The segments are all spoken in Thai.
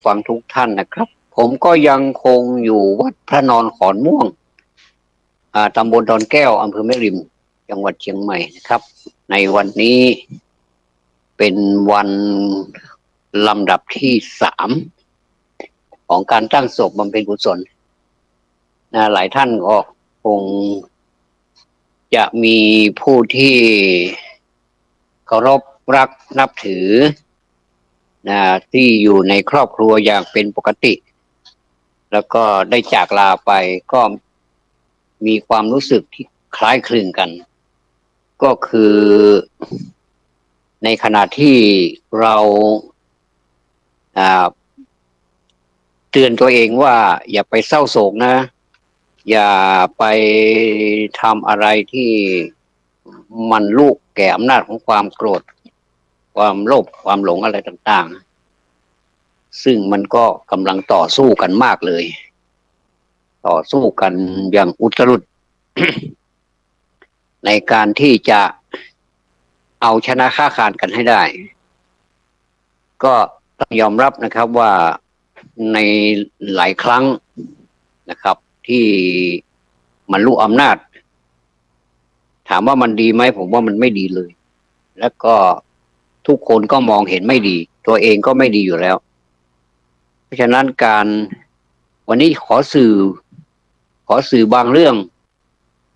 ฟังทุกท่านนะครับผมก็ยังคงอยู่วัดพระนอนขอนม่วงตำบลดอนแก้วอำเภอแม่ริมจังหวัดเชียงใหม่นะครับในวันนี้เป็นวันลำดับที่3ของการตั้งศพบำเพ็ญกุศลหลายท่านก็คงจะมีผู้ที่เคารพรักนับถือที่อยู่ในครอบครัวอย่างเป็นปกติแล้วก็ได้จากลาไปก็มีความรู้สึกที่คล้ายคลึงกันก็คือในขณะที่เราเตือนตัวเองว่าอย่าไปเศร้าโศกนะอย่าไปทำอะไรที่มันลูกแก่อำนาจของความโกรธความโลภความหลงอะไรต่างๆซึ่งมันก็กำลังต่อสู้กันมากเลยต่อสู้กันอย่างอุตรุด ในการที่จะเอาชนะค้าคานกันให้ได้ก็ต้องยอมรับนะครับว่าในหลายครั้งนะครับที่มันรู้อำนาจถามว่ามันดีไหมผมว่ามันไม่ดีเลยแล้วก็ทุกคนก็มองเห็นไม่ดีตัวเองก็ไม่ดีอยู่แล้วเพราะฉะนั้นวันนี้ขอสื่อบางเรื่อง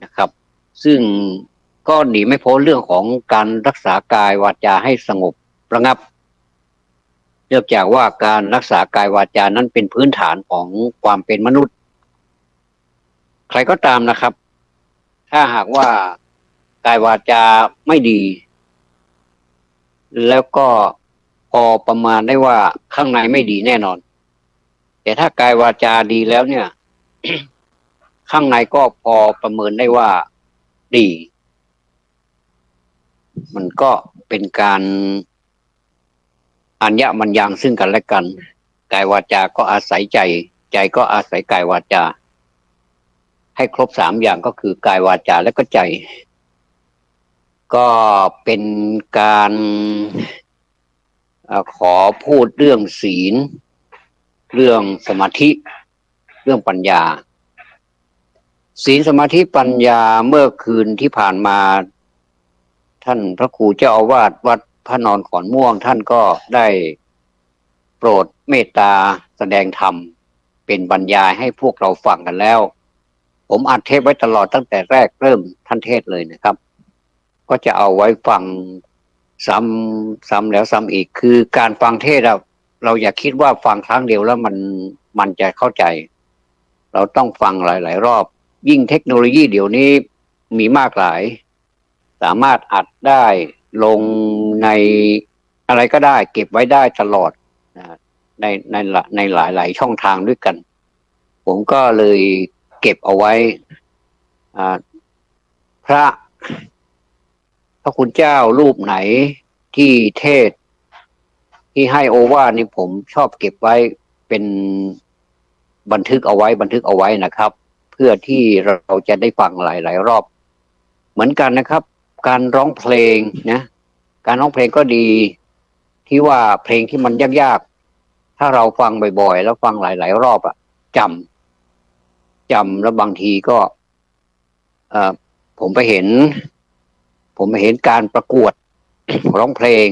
นะครับซึ่งก็หนีไม่พ้นเรื่องของการรักษากายวาจาให้สงบระงับเนื่องจากว่าการรักษากายวาจานั้นเป็นพื้นฐานของความเป็นมนุษย์ใครก็ตามนะครับถ้าหากว่ากายวาจาไม่ดีแล้วก็พอประมาณได้ว่าข้างในไม่ดีแน่นอนแต่ถ้ากายวาจาดีแล้วเนี่ย ข้างในก็พอประเมินได้ว่าดีมันก็เป็นการอัญญมัญญังซึ่งกันและกันกายวาจาก็อาศัยใจใจก็อาศัยกายวาจาให้ครบ3อย่างก็คือกายวาจาและก็ใจก็เป็นการขอพูดเรื่องศีลเรื่องสมาธิเรื่องปัญญาศีลสมาธิปัญญาเมื่อคืนที่ผ่านมาท่านพระครูเจ้าอาวาสวัดพระนอนขอนม่วงท่านก็ได้โปรดเมตตาแสดงธรรมเป็นบรรยายให้พวกเราฟังกันแล้วผมอัดเทปไว้ตลอดตั้งแต่แรกเริ่มท่านเทศเลยนะครับก็จะเอาไว้ฟังซ้ำแล้วซ้ำอีกคือการฟังเทศเราอย่าคิดว่าฟังครั้งเดียวแล้วมันจะเข้าใจเราต้องฟังหลายๆรอบยิ่งเทคโนโลยีเดี๋ยวนี้มีมากหลายสามารถอัดได้ลงในอะไรก็ได้เก็บไว้ได้ตลอดในหลายๆช่องทางด้วยกันผมก็เลยเก็บเอาไว้พระคุณเจ้ารูปไหนที่เทศที่ให้โอวาทนี่ผมชอบเก็บไว้เป็นบันทึกเอาไว้นะครับเพื่อที่เราจะได้ฟังหลายๆรอบเหมือนกันนะครับการร้องเพลงนะการร้องเพลงก็ดีที่ว่าเพลงที่มันยากๆถ้าเราฟังบ่อยๆแล้วฟังหลายๆรอบจำแล้วบางทีก็ผมไปเห็นการประกวด ร้องเพลง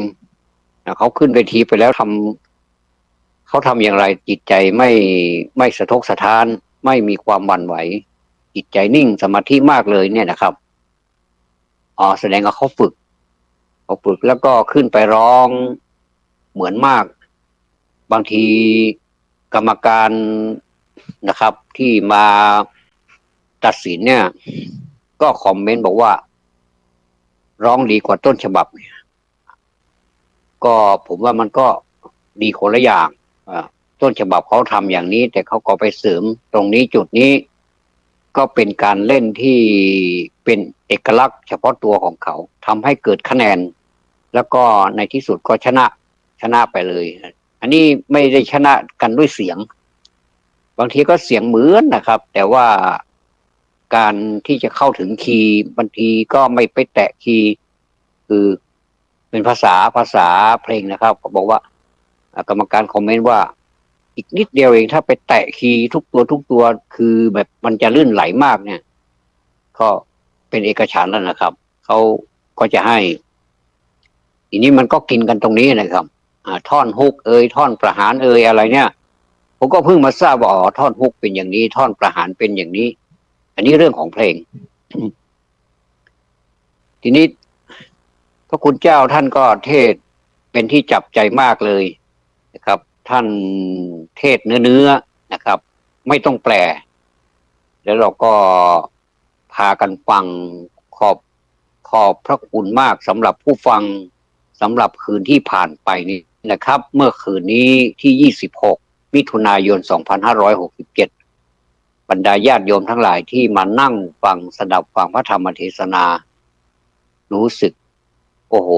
เขาขึ้นเวทีไปแล้วเขาทำอย่างไรจิตใจไม่สะทกสะท้านไม่มีความหวั่นไหวจิตใจนิ่งสมาธิมากเลยเนี่ยนะครับแสดงว่าเขาฝึกแล้วก็ขึ้นไปร้องเหมือนมากบางทีกรรมการนะครับที่มาตัดสินเนี่ยก็คอมเมนต์บอกว่าร้องดีกว่าต้นฉบับก็ผมว่ามันก็ดีคนละอย่างต้นฉบับเขาทำอย่างนี้แต่เขาก็ไปเสริมตรงนี้จุดนี้ก็เป็นการเล่นที่เป็นเอกลักษณ์เฉพาะตัวของเขาทำให้เกิดคะแนนแล้วก็ในที่สุดก็ชนะไปเลยอันนี้ไม่ได้ชนะกันด้วยเสียงบางทีก็เสียงเหมือนนะครับแต่ว่าการที่จะเข้าถึงคีย์บางทีก็ไม่ไปแตะคีย์คือเป็นภาษาเพลงนะครับเขาบอกว่ากรรมการคอมเมนต์ว่า อีกนิดเดียวเองถ้าไปแตะคีย์ทุกตัวคือแบบมันจะลื่นไหลมากเนี่ยก็เป็นเอกฉันท์แล้วนะครับเขาก็จะให้ทีนี้มันก็กินกันตรงนี้นะครับท่อนฮุกท่อนประหารอะไรเนี่ยผมก็เพิ่งมาทราบว่าอ๋อท่อนฮุกเป็นอย่างนี้ท่อนประหารเป็นอย่างนี้อันนี้เรื่องของเพลงทีนี้พระคุณเจ้าท่านก็เทศเป็นที่จับใจมากเลยนะครับท่านเทศเนื้อนะครับไม่ต้องแปลแล้วเราก็พากันฟังขอบขอบพระคุณมากสำหรับผู้ฟังสำหรับคืนที่ผ่านไปนี้นะครับเมื่อคืนนี้ที่26มิถุนายน2567บรรดาญาติโยมทั้งหลายที่มานั่งฟังสดับฟังพระธรรมเทศนารู้สึกโอ้โห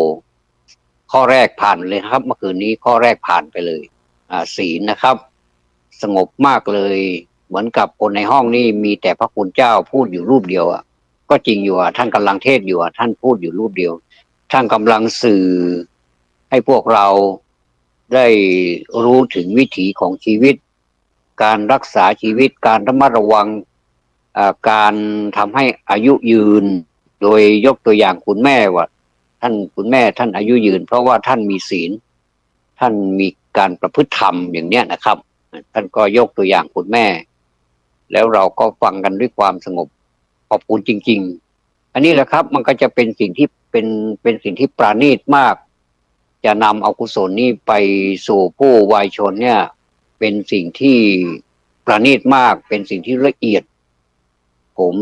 ข้อแรกผ่านเลยครับเมื่อคืนนี้ข้อแรกผ่านไปเลยศีลนะครับสงบมากเลยเหมือนกับคนในห้องนี่มีแต่พระคุณเจ้าพูดอยู่รูปเดียวก็จริงอยู่ท่านกำลังเทศอยู่ท่านพูดอยู่รูปเดียวท่านกำลังสื่อให้พวกเราได้รู้ถึงวิถีของชีวิตการรักษาชีวิตการระมัดระวังการทำให้อายุยืนโดยยกตัวอย่างคุณแม่ว่าคุณแม่ท่านอายุยืนเพราะว่าท่านมีศีลท่านมีการประพฤติธรรมอย่างเนี้ยนะครับท่านก็ยกตัวอย่างคุณแม่แล้วเราก็ฟังกันด้วยความสงบขอบคุณจริงๆอันนี้แหละครับมันก็จะเป็นสิ่งที่เป็นสิ่งที่ปราณีตมากจะนำเอากุศลนี้ไปสู่ผู้วายชนเนี่ยเป็นสิ่งที่ประณีตมากเป็นสิ่งที่ละเอียดผม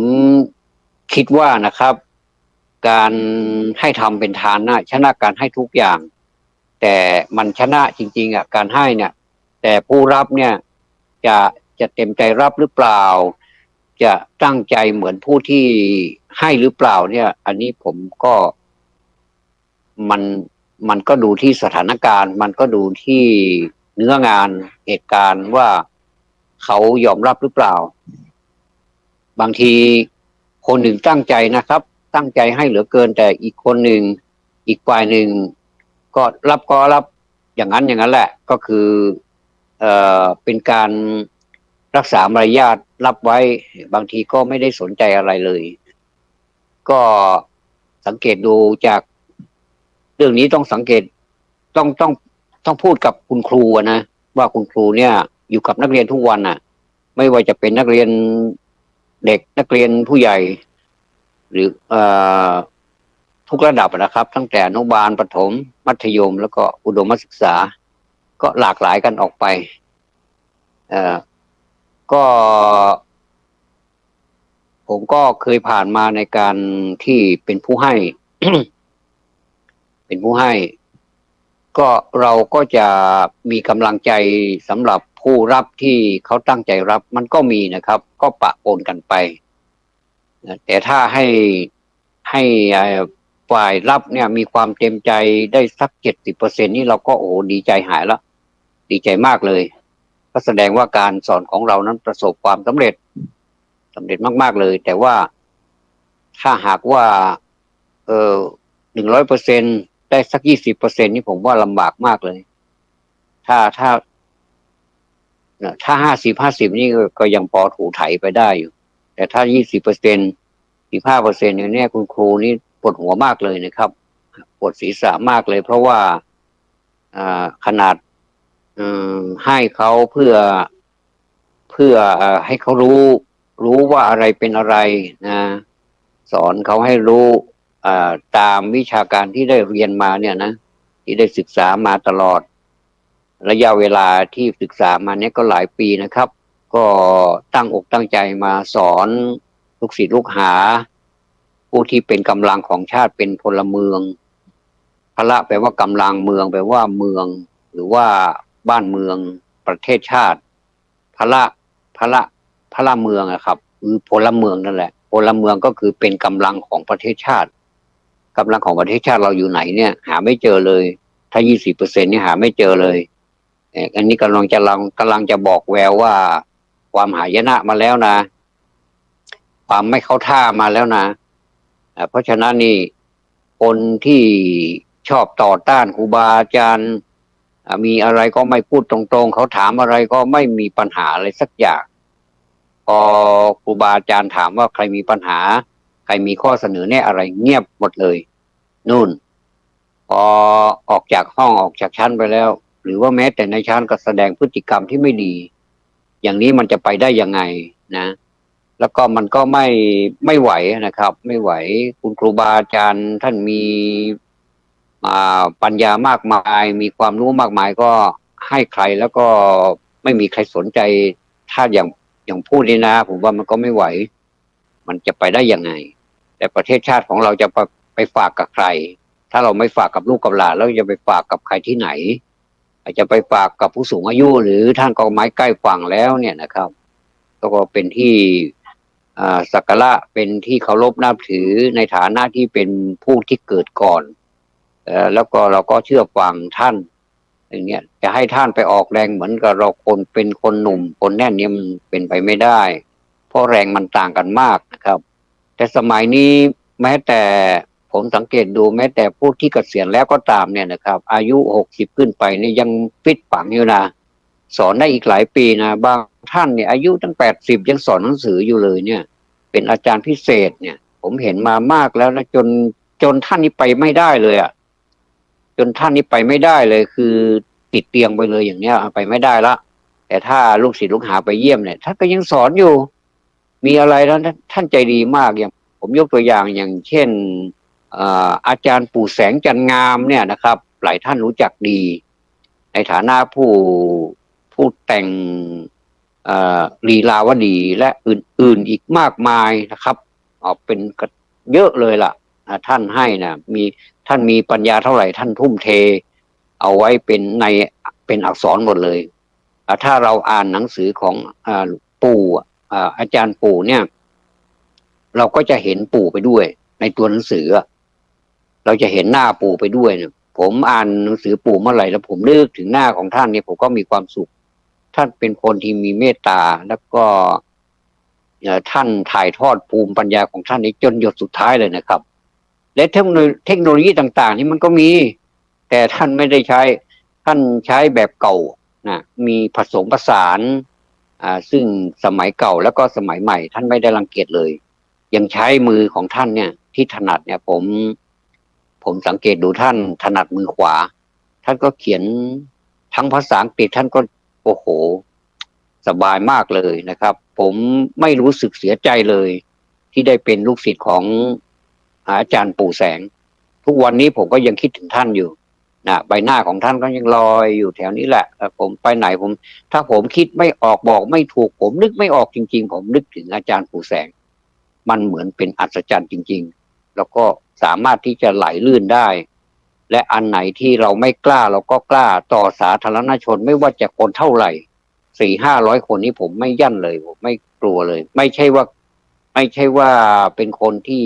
คิดว่านะครับการให้ทำเป็นทานนะชนะการให้ทุกอย่างแต่มันชนะจริงๆการให้เนี่ยแต่ผู้รับเนี่ยจะเต็มใจรับหรือเปล่าจะตั้งใจเหมือนผู้ที่ให้หรือเปล่าเนี่ยอันนี้ผมก็มันก็ดูที่สถานการณ์มันก็ดูที่เนื้องานเหตุการณ์ว่าเขายอมรับหรือเปล่าบางทีคนหนึ่งตั้งใจนะครับตั้งใจให้เหลือเกินแต่อีกคนหนึ่งอีกฝ่ายหนึ่งก็รับอย่างนั้นแหละก็คือเป็นการรักษามารยาทรับไว้บางทีก็ไม่ได้สนใจอะไรเลยก็สังเกตดูจากเรื่องนี้ต้องสังเกตต้องพูดกับคุณครูนะว่าคุณครูเนี่ยอยู่กับนักเรียนทุกวันไม่ว่าจะเป็นนักเรียนเด็กนักเรียนผู้ใหญ่หรือทุกระดับนะครับตั้งแต่อนุบาลประถมมัธยมแล้วก็อุดมศึกษาก็หลากหลายกันออกไปก็ผมก็เคยผ่านมาในการที่เป็นผู้ให้ เป็นผู้ให้ก็เราก็จะมีกำลังใจสำหรับผู้รับที่เขาตั้งใจรับมันก็มีนะครับก็ปะปนกันไปแต่ถ้าให้ฝ่ายรับเนี่ยมีความเต็มใจได้สัก70%นี่เราก็โอ้ดีใจหายแล้วดีใจมากเลยก็แสดงว่าการสอนของเรานั้นประสบความสำเร็จมากๆเลยแต่ว่าถ้าหากว่า100%ได้สัก20%นี่ผมว่าลำบากมากเลยถ้า50นี่ก็ยังพอถูถ่ายไปได้อยู่แต่ถ้า20% 15%อย่างนี้คุณครูนี่ปวดหัวมากเลยนะครับปวดศีรษะมากเลยเพราะว่าขนาดให้เขาเพื่อให้เขารู้ว่าอะไรเป็นอะไรนะสอนเขาให้รู้ตามวิชาการที่ได้เรียนมาเนี่ยนะที่ได้ศึกษามาตลอดระยะเวลาที่ศึกษามาเนี่ยก็หลายปีนะครับก็ตั้งอกตั้งใจมาสอนลูกศิษย์ลูกหาผู้ที่เป็นกำลังของชาติเป็นพลเมืองพละแปลว่ากำลังเมืองแปลว่าเมืองหรือว่าบ้านเมืองประเทศชาติพละเมืองครับคือพลเมืองนั่นแหละพลเมืองก็คือเป็นกำลังของประเทศชาติกำลังของประเทศชาติเราอยู่ไหนเนี่ยหาไม่เจอเลยถ้า20%นี่หาไม่เจอเลยอันนี้กำลังจะบอกแววว่าความหายนะมาแล้วนะความไม่เข้าท่ามาแล้วนะเพราะฉะนั้นนี่คนที่ชอบต่อต้านครูบาอาจารย์ มีอะไรก็ไม่พูดตรงๆเขาถามอะไรก็ไม่มีปัญหาอะไรสักอย่างพอครูบาอาจารย์ถามว่าใครมีปัญหาใครมีข้อเสนอแนะอะไรเงียบหมดเลยนู่นพอออกจากห้องออกจากชั้นไปแล้วหรือว่าแม้แต่ในชั้นก็แสดงพฤติกรรมที่ไม่ดีอย่างนี้มันจะไปได้ยังไงนะแล้วก็มันก็ไม่ไหวนะครับไม่ไหวคุณครูบาอาจารย์ท่านมีปัญญามากมายมีความรู้มากมายก็ให้ใครแล้วก็ไม่มีใครสนใจถ้าอย่างพูดนี่นะผมว่ามันก็ไม่ไหวมันจะไปได้ยังไงแต่ประเทศชาติของเราจะไปฝากกับใครถ้าเราไม่ฝากกับลูกกับหลานแล้วจะไปฝากกับใครที่ไหนอาจจะไปฝากกับผู้สูงอายุหรือท่านก็ไม้ใกล้ฝั่งแล้วเนี่ยนะครับก็เป็นที่สักการะเป็นที่เคารพนับถือในฐานะที่เป็นผู้ที่เกิดก่อนแล้วก็เราก็เชื่อฟังท่านอย่างเงี้ยจะให้ท่านไปออกแรงเหมือนกับเราคนเป็นคนหนุ่มคนแน่นเนี่ยมันเป็นไปไม่ได้เพราะแรงมันต่างกันมากนะครับแต่สมัยนี้แม้แต่ผมสังเกตดูแม้แต่ผู้ที่เกษียณแล้วก็ตามเนี่ยนะครับอายุ60ขึ้นไปเนี่ยยังฟิตปังอยู่นะสอนได้อีกหลายปีนะบางท่านเนี่ยอายุตั้ง80ยังสอนหนังสืออยู่เลยเนี่ยเป็นอาจารย์พิเศษเนี่ยผมเห็นมามากแล้วนะจนท่านนี้ไปไม่ได้เลยอ่ะจนท่านนี้ไปไม่ได้เลยคือติดเตียงไปเลยอย่างเนี้ยไปไม่ได้ละแต่ถ้าลูกศิษย์ลูกหาไปเยี่ยมเนี่ยท่านก็ยังสอนอยู่มีอะไรแล้วท่านใจดีมากอย่างผมยกตัวอย่างอย่างเช่นอาจารย์ปู่แสงจันทร์งามเนี่ยนะครับหลายท่านรู้จักดีในฐานะผู้แต่งลีลาวดีและอื่นๆอีกมากมายนะครับเป็นเยอะเลยล่ะท่านให้นะท่านมีปัญญาเท่าไหร่ท่านทุ่มเทเอาไว้เป็นอักษรหมดเลยถ้าเราอ่านหนังสือของปู่อาจารย์ปู่เนี่ยเราก็จะเห็นปู่ไปด้วยในตัวหนังสือเราจะเห็นหน้าปู่ไปด้วยเนี่ยผมอ่านหนังสือปู่เมื่อไหร่แล้วผมนึกถึงหน้าของท่านเนี่ยผมก็มีความสุขท่านเป็นคนที่มีเมตตาแล้วก็ท่านถ่ายทอดภูมิปัญญาของท่านนี้จนหยดสุดท้ายเลยนะครับและเทคโนโลยีต่างๆนี่มันก็มีแต่ท่านไม่ได้ใช้ท่านใช้แบบเก่านะมีผสมผสานซึ่งสมัยเก่าแล้วก็สมัยใหม่ท่านไม่ได้รังเกียจเลยยังใช้มือของท่านเนี่ยที่ถนัดเนี่ยผมสังเกตดูท่านถนัดมือขวาท่านก็เขียนทั้งภาษาอังกฤษท่านก็โอ้โหสบายมากเลยนะครับผมไม่รู้สึกเสียใจเลยที่ได้เป็นลูกศิษย์ของอาจารย์ปู่แสงทุกวันนี้ผมก็ยังคิดถึงท่านอยู่นะใบหน้าของท่านก็ยังลอยอยู่แถวนี้แหละผมไปไหนถ้าผมคิดไม่ออกบอกไม่ถูกผมนึกไม่ออกจริงๆผมนึกถึงอาจารย์ปู่แสงมันเหมือนเป็นอัศจรรย์จริงๆแล้วก็สามารถที่จะไหลลื่นได้และอันไหนที่เราไม่กล้าเราก็กล้าต่อสาธารณชนไม่ว่าจะคนเท่าไหร่400-500คนนี้ผมไม่ยั่นเลยผมไม่กลัวเลยไม่ใช่ว่าเป็นคนที่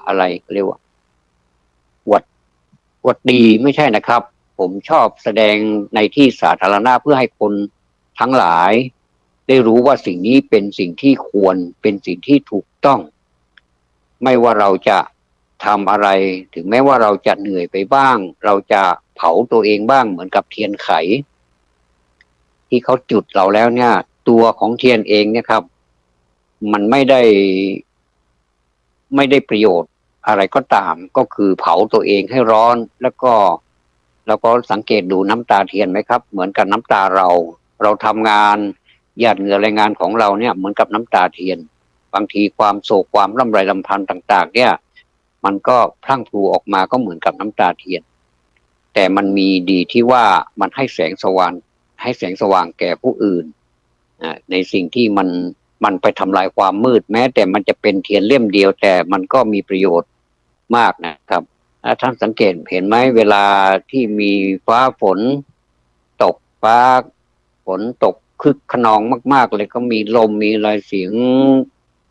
อะไรเรียกว่าอวดดีไม่ใช่นะครับผมชอบแสดงในที่สาธารณะเพื่อให้คนทั้งหลายได้รู้ว่าสิ่งนี้เป็นสิ่งที่ควรเป็นสิ่งที่ถูกต้องไม่ว่าเราจะทำอะไรถึงแม้ว่าเราจะเหนื่อยไปบ้างเราจะเผาตัวเองบ้างเหมือนกับเทียนไขที่เขาจุดเราแล้วเนี่ยตัวของเทียนเองเนี่ยครับมันไม่ได้ประโยชน์อะไรก็ตามก็คือเผาตัวเองให้ร้อนแล้วก็สังเกตดูน้ำตาเทียนไหมครับเหมือนกับน้ำตาเราทำงานหยาดเหงื่อแรงงานของเราเนี่ยเหมือนกับน้ำตาเทียนบางทีความโศกความร่ำไรรำพันต่างๆเนี่ยมันก็พลั่งพลูออกมาก็เหมือนกับน้ำตาเทียนแต่มันมีดีที่ว่ามันให้แสงสว่างแก่ผู้อื่นในสิ่งที่มันไปทำลายความมืดแม้แต่มันจะเป็นเทียนเล่มเดียวแต่มันก็มีประโยชน์มากนะครับท่านสังเกตเห็นไหมเวลาที่มีฟ้าฝนตกฝนตกคึกขนองมากๆเลยก็มีลมมีอะไรเสียง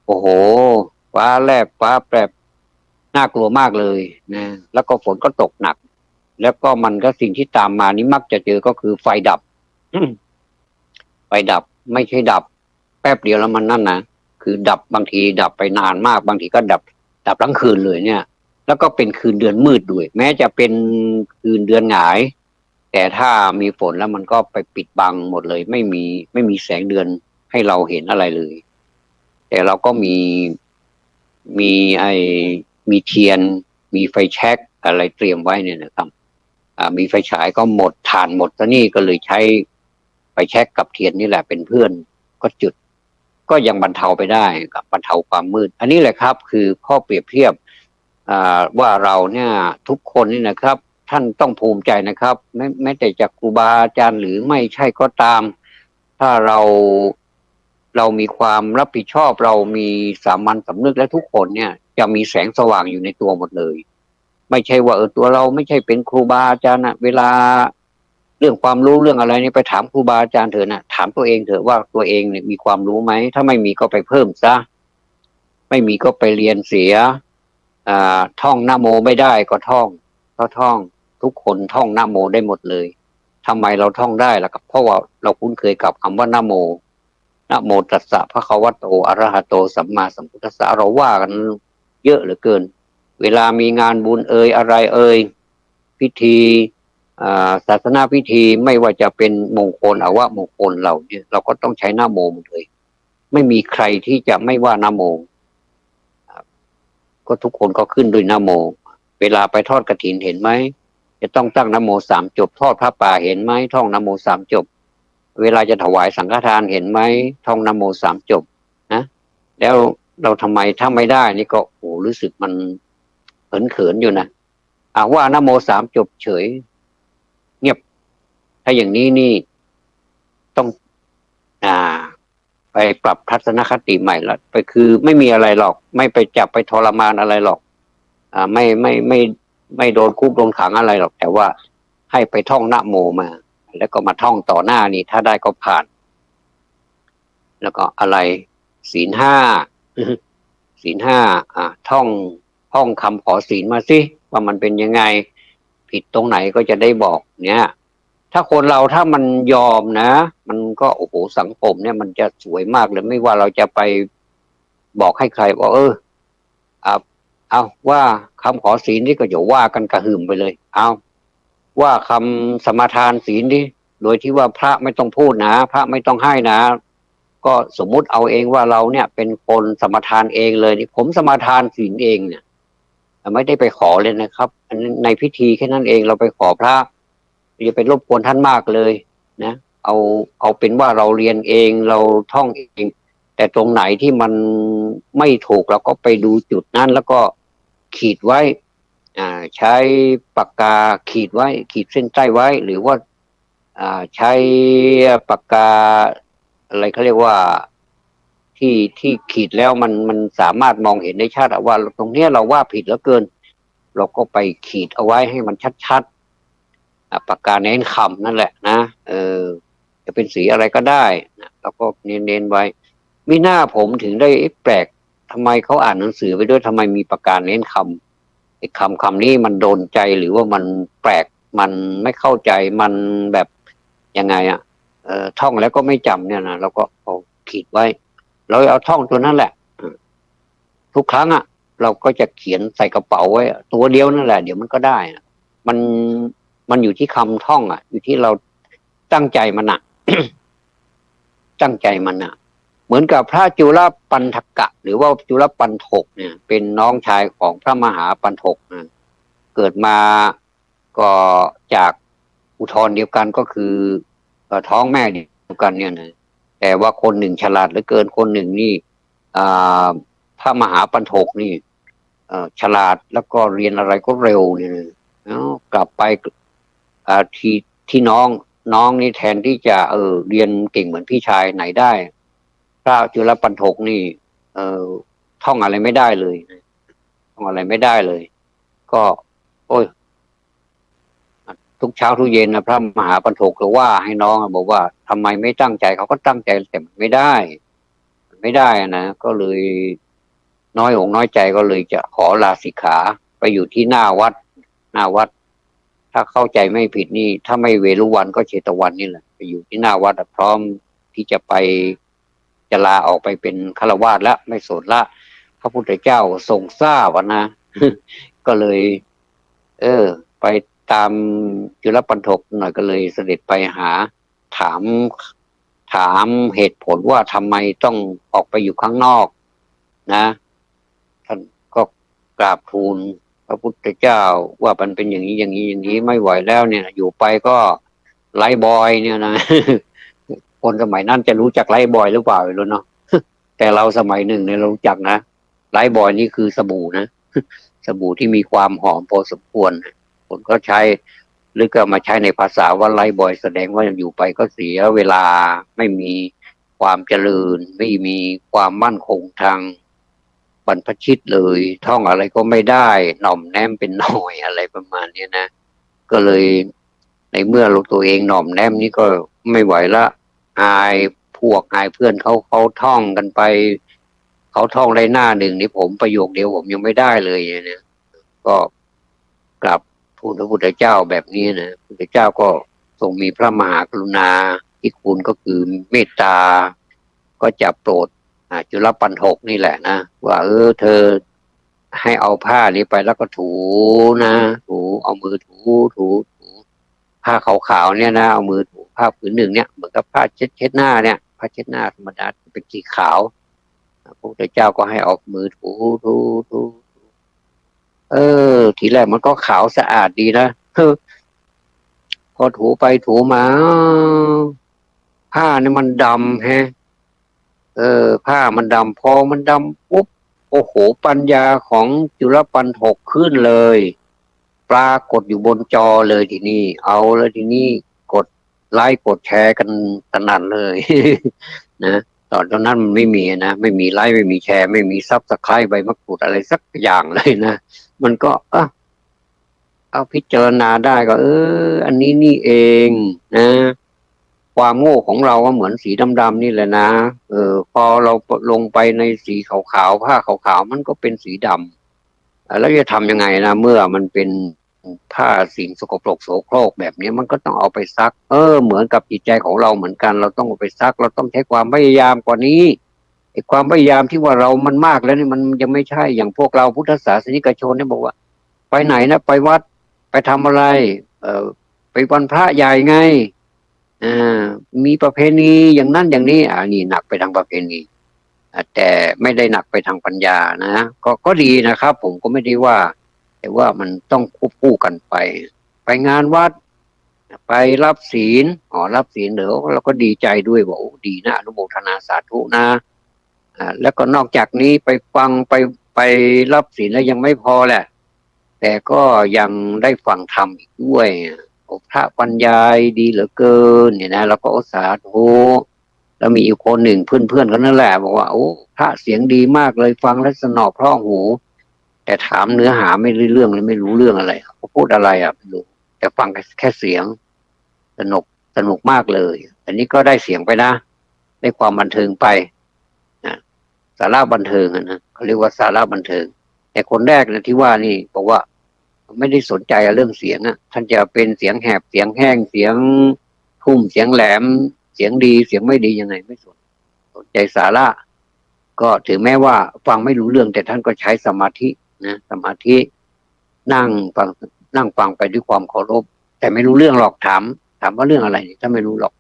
โอ้โหฟ้าแลบฟ้าแปรบน่ากลัวมากเลยนะแล้วก็ฝนก็ตกหนักแล้วก็มันก็สิ่งที่ตามมานี้มักจะเจอก็คือไฟดับไฟดับไม่ใช่ดับแป๊บเดียวแล้วมันนั่นนะคือดับบางทีดับไปนานมากบางทีก็ดับทั้งคืนเลยเนี่ยแล้วก็เป็นคืนเดือนมืดด้วยแม้จะเป็นคืนเดือนหงาย แต่ถ้ามีฝนแล้วมันก็ไปปิดบังหมดเลยไม่มีแสงเดือนให้เราเห็นอะไรเลยแต่เราก็มีไอมีเทียนมีไฟแช็กอะไรเตรียมไว้เนี่ยนะครับมีไฟฉายก็หมดถ่านหมดตอนนี้ก็เลยใช้ไฟแช็กกับเทียนนี่แหละเป็นเพื่อนก็จุดก็ยังบรรเทาไปได้กับบรรเทาความมืดอันนี้แหละครับคือข้อเปรียบเทียบว่าเราเนี่ยทุกคนนี่นะครับท่านต้องภูมิใจนะครับแม้แต่จากครูบาอาจารย์หรือไม่ใช่ก็ตามถ้าเรามีความรับผิดชอบเรามีสามัญสำนึกและทุกคนเนี่ยจะมีแสงสว่างอยู่ในตัวหมดเลยไม่ใช่ว่าตัวเราไม่ใช่เป็นครูบาอาจารย์นะเวลาเรื่องความรู้เรื่องอะไรนี่ไปถามครูบาอาจารย์เถอะนะถามตัวเองเถอะว่าตัวเองเนี่ยมีความรู้ไหมถ้าไม่มีก็ไปเพิ่มซะไม่มีก็ไปเรียนเสียท่องนะโมไม่ได้ก็ท่องทุกคนท่องนะโมได้หมดเลยทำไมเราท่องได้ล่ะครับเพราะว่าเราคุ้นเคยกับคำว่านะโมนะโมตัสสะภะคะวะโตอะระหะโตสัมมาสัมพุทธัสสะเราว่ากันเยอะเหลือเกินเวลามีงานบุญอะไรพิธีศาสนาพิธีไม่ว่าจะเป็นมงคลอาวะมงคลเราเนี่ยเราก็ต้องใช้นะโมหมดเลยไม่มีใครที่จะไม่ว่านะโมก็ทุกคนก็ขึ้นด้วยนะโมเวลาไปทอดกฐินเห็นไหมจะต้องตั้งนะโมสามจบทอดพระป่าเห็นไหมท่องนะโมสามจบเวลาจะถวายสังฆทานเห็นไหมท่องนะโมสามจบนะแล้วเราทำไมถ้าไม่ได้นี่ก็โอ้รู้สึกมันเขินอยู่นะว่านะโมสามจบเฉยเงียบถ้าอย่างนี้นี่ต้องอ่าไปปรับทัศนคติใหม่ละไปคือไม่มีอะไรหรอกไม่ไปจับไปทรมานอะไรหรอกไม่โดนคุกโดนขังอะไรหรอกแต่ว่าให้ไปท่องนะโมมาแล้วก็มาท่องต่อหน้านี่ถ้าได้ก็ผ่านแล้วก็อะไรศีลห้าศีลห้าท่องคำขอศีลมาสิว่ามันเป็นยังไงผิดตรงไหนก็จะได้บอกเนี่ยถ้าคนเราถ้ามันยอมนะมันก็โอ้โหสังคมเนี่ยมันจะสวยมากเลยไม่ว่าเราจะไปบอกให้ใครบอกเอาว่าคำขอศีลนี่ก็อย่าว่ากันกระหึ่มไปเลยเอาว่าคำสมาทานศีลนี่โดยที่ว่าพระไม่ต้องพูดนะพระไม่ต้องให้นะก็สมมุติเอาเองว่าเราเนี่ยเป็นคนสมาทานเองเลยนี่ผมสมาทานศีลเองเนี่ยไม่ได้ไปขอเลยนะครับในพิธีแค่นั้นเองเราไปขอพระอย่าไปรบกวนท่านมากเลยนะเอาเป็นว่าเราเรียนเองเราท่องเองแต่ตรงไหนที่มันไม่ถูกเราก็ไปดูจุดนั้นแล้วก็ขีดไว้ใช้ปากกาขีดไว้ขีดเส้นใต้ไว้หรือว่าใช้ปากกาอะไรเขาเรียกว่าที่ขีดแล้วมันสามารถมองเห็นได้ชัดว่าตรงนี้เราว่าผิดเหลือเกินเราก็ไปขีดเอาไว้ให้มันชัดๆปากกาเน้นคำนั่นแหละนะจะเป็นสีอะไรก็ได้นะแล้วก็เน้นไว้มิหน้าผมถึงได้แปลกทำไมเขาอ่านหนังสือไปด้วยทำไมมีปากกาเน้นคำไอ้คำนี้มันโดนใจหรือว่ามันแปลกมันไม่เข้าใจมันแบบยังไงท่องแล้วก็ไม่จำเนี่ยนะเราก็เอาขีดไว้เราเอาท่องตัวนั้นแหละทุกครั้งเราก็จะเขียนใส่กระเป๋าไว้ตัวเดียวนั่นแหละเดี๋ยวมันก็ได้มันมันอยู่ที่คำท่องอยู่ที่เราตั้งใจมันตั้งใจมันเหมือนกับพระจุลปันถกะหรือว่าจุลปันถกเนี่ยเป็นน้องชายของพระมหาปันถกเกิดมาก็จากอุทธรเดียวกันก็คือท้องแม่เดียวกันเนี่ยนะแต่ว่าคนหนึ่งฉลาดเหลือเกินคนหนึ่งนี่พระมหาปันถกนี่ฉลาดแล้วก็เรียนอะไรก็เร็วเนี่ยกลับไปที่น้องนี่แทนที่จะเรียนเก่งเหมือนพี่ชายไหนได้พระจุลปันถกนี่ท่องอะไรไม่ได้เลยท่องอะไรไม่ได้เลยก็โอ้ยทุกเช้าทุกเย็นนะพระมหาปันถกก็ว่าให้น้องบอกว่าทำไมไม่ตั้งใจเขาก็ตั้งใจแต่ไม่ได้นะก็เลยน้อยอกน้อยใจก็เลยจะขอลาสิกขาไปอยู่ที่หน้าวัดถ้าเข้าใจไม่ผิดนี่ถ้าไม่เวรุวันก็เชตวันนี่แหละไปอยู่ที่หน้าวัดพร้อมที่จะไปจะลาออกไปเป็นฆราวาสแล้วไม่สนละพระพุทธเจ้าทรงทราบนะ ก็เลยไป ตามจุลปันถกหน่อยก็เลยเสด็จไปหาถามถามเหตุผลว่าทำไมต้องออกไปอยู่ข้างนอกนะท่านก็กราบทูลพระพุทธเจ้าว่ามันเป็นอย่างนี้อย่างนี้อย่างนี้ไม่ไหวแล้วเนี่ยอยู่ไปก็ไลฟ์บอยเนี่ยนะ คนสมัยนั้นจะรู้จักไลฟ์บอยหรือเปล่าไม่รู้เนาะ แต่เราสมัยหนึ่งเนี่ยเรารู้จักนะไลฟ์บอยนี่คือสบู่นะ สบู่ที่มีความหอมพอสมควรคนก็ใช้หรือก็มาใช้ในภาษาว่าไลฟ์บอยแสดงว่าอยู่ไปก็เสียเวลาไม่มีความเจริญไม่มีความมั่นคงทางบรรพชิตเลยท่องอะไรก็ไม่ได้หน่อมแนมเป็นหน่อยอะไรประมาณนี้นะก็เลยในเมื่อเราตัวเองหน่อมแนมนี่ก็ไม่ไหวละอายพวกอายเพื่อนเขาท่องกันไปเขาท่องได้หน้าหนึ่งนี่ผมประโยคเดียวผมยังไม่ได้เลยเนี่ยก็กลับทูลพระพุทธเจ้าแบบนี้นะพระพุทธเจ้าก็ทรงมีพระมหากรุณาธิคุณก็คือเมตตาก็จะโปรดจุลปันถกนี่แหละนะว่าเธอให้เอาผ้านี้ไปแล้วก็ถูนะถูเอามือถูผ้าขาวๆเนี่ยนะเอามือถูผ้าผืนหนึ่งเนี่ยเหมือนกับผ้าเช็ดหน้าเนี่ยผ้าเช็ดหน้าธรรมดาเป็นสีขาวพระพุทธเจ้าก็ให้เอามือถูทีแรกมันก็ขาวสะอาดดีนะพอถูไปถูมาผ้าเนี่ยมันดำผ้ามันดำพอมันดำปุ๊บโอ้โหปัญญาของจุลปันถกขึ้นเลยปรากฏอยู่บนจอเลยทีนี้เอาเลยทีนี้กดไลค์กดแชร์กันสนั่นเลย นะตอนนั้นมันไม่มีนะไม่มีไลค์ไม่มีแชร์ไม่มีซับสไครบ์ใบมะกรูดอะไรสักอย่างเลยนะมันก็เอาพิจารณาได้ก็อันนี้นี่เองนะความโง่ของเราก็เหมือนสีดำๆนี่แหละนะพอเราลงไปในสีขาวๆผ้าขาวๆมันก็เป็นสีดำแล้วจะทำยังไงนะเมื่อมันเป็นผ้าสิ่งสกปรกโสโครกแบบนี้มันก็ต้องเอาไปซักเหมือนกับจิตใจของเราเหมือนกันเราต้องเอาไปซักเราต้องใช้ความพยายามกว่านี้ไอ้ความพยายามที่ว่าเรามันมากแล้วนี่มันยังไม่ใช่อย่างพวกเราพุทธศาสนิกชนเนี่ยบอกว่าไปไหนนะไปวัดไปทำอะไรไปวันพระใหญ่ไงมีประเพณีอย่างนั้นอย่างนี้นี่หนักไปทางประเพณีแต่ไม่ได้หนักไปทางปัญญานะก็ดีนะครับผมก็ไม่ได้ว่าแต่ว่ามันต้องควบคู่กันไปงานวัดไปรับศีลรับศีลเดี๋ยวเราก็ดีใจด้วยบอกดีนะอนุโมทนาสาธุนะแล้วก็นอกจากนี้ไปฟังไปรับศีลแล้วยังไม่พอแหละแต่ก็ยังได้ฟังธรรมอีกด้วยพระบรรยายดีเหลือเกินเนี่ยนะเราก็สาธุแล้วมีอีกคนหนึ่งเพื่อนกันนั่นแหละบอกว่าพระเสียงดีมากเลยฟังแล้วสนอเพราะหูแต่ถามเนื้อหาไม่รู้เรื่องเลยไม่รู้เรื่องอะไรเขาพูดอะไรไม่รู้แต่ฟังแค่เสียงสนุกมากเลยอันนี้ก็ได้เสียงไปนะได้ความบันเทิงไปนะสาระบันเทิงนะเขาเรียกว่าสาระบันเทิงแต่คนแรกนะที่ว่านี่บอกว่าไม่ได้สนใจเรื่องเสียงท่านจะเป็นเสียงแหบเสียงแห้งเสียงทุ่มเสียงแหลมเสียงดีเสียงไม่ดียังไงไม่สนใจสาระก็ถึงแม้ว่าฟังไม่รู้เรื่องแต่ท่านก็ใช้สมาธินะสมาธินั่งฟังไปด้วยความเคารพแต่ไม่รู้เรื่องหรอกถามว่าเรื่องอะไรถ้าไม่รู้หรอก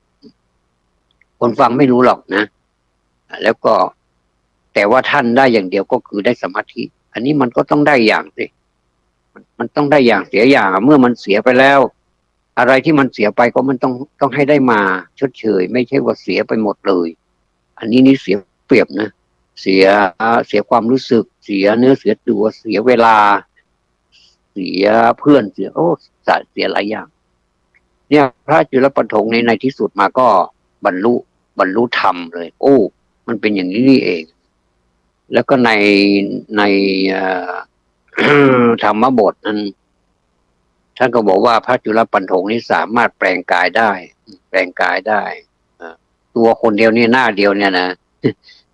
คนฟังไม่รู้หรอกนะแล้วก็แต่ว่าท่านได้อย่างเดียวก็คือได้สมาธิอันนี้มันก็ต้องได้อย่างสิมันต้องได้อย่างเสียอย่างเมื่อมันเสียไปแล้วอะไรที่มันเสียไปก็มันต้องให้ได้มาชดเชยไม่ใช่ว่าเสียไปหมดเลยอันนี้นี่เสียเปรียบนะเสียความรู้สึกเสียเนื้อเสียตัวเสียเวลาเสียเพื่อนเสียเสียหลายอย่างเนี่ยพระจุลปันถกในที่สุดมาก็บรรลุธรรมเลยมันเป็นอย่างนี้นี่เองแล้วก็ในธรรมบทนั้นท่านก็บอกว่าพระจุลปันถกนี้สามารถแปลงกายได้ตัวคนเดียวนี่หน้าเดียวเนี่ยนะ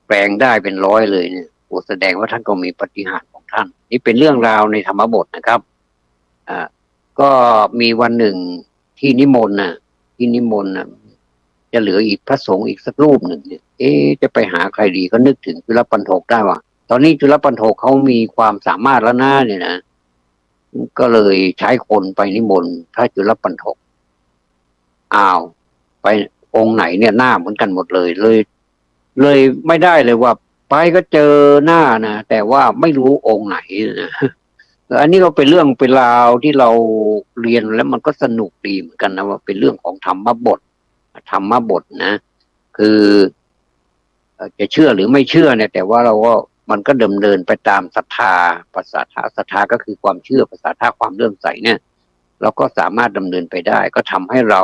แปลงได้เป็นร้อยเลยเนี่ยแสดงว่าท่านก็มีปาฏิหาริย์ของท่านนี่เป็นเรื่องราวในธรรมบทนะครับก็มีวันหนึ่งที่นิมนต์จะเหลืออีกพระสงฆ์อีกสักรูปหนึ่งเนี่ยจะไปหาใครดีก็นึกถึงจุลปันถกได้ว่าตอนนี้จุลปันถกเขามีความสามารถแล้วนะเนี่ยนะ ก็เลยใช้คนไปนิมนต์พระจุลปันถกอ้าวไปองค์ไหนเนี่ยหน้าเหมือนกันหมดเลยไม่ได้เลยว่าไปก็เจอหน้านะแต่ว่าไม่รู้องค์ไหนนะอันนี้ก็เป็นเรื่องเป็นราวที่เราเรียนแล้วมันก็สนุกดีเหมือนกันนะว่าเป็นเรื่องของธรรมบทนะคือจะเชื่อหรือไม่เชื่อเนี่ยแต่ว่าเราก็มันก็ดำเนินไปตามศรัทธาภาษาศรัทธาก็คือความเชื่อภาษาท่าความเลื่อมใสเนี่ยเราก็สามารถดำเนินไปได้ก็ทำให้เรา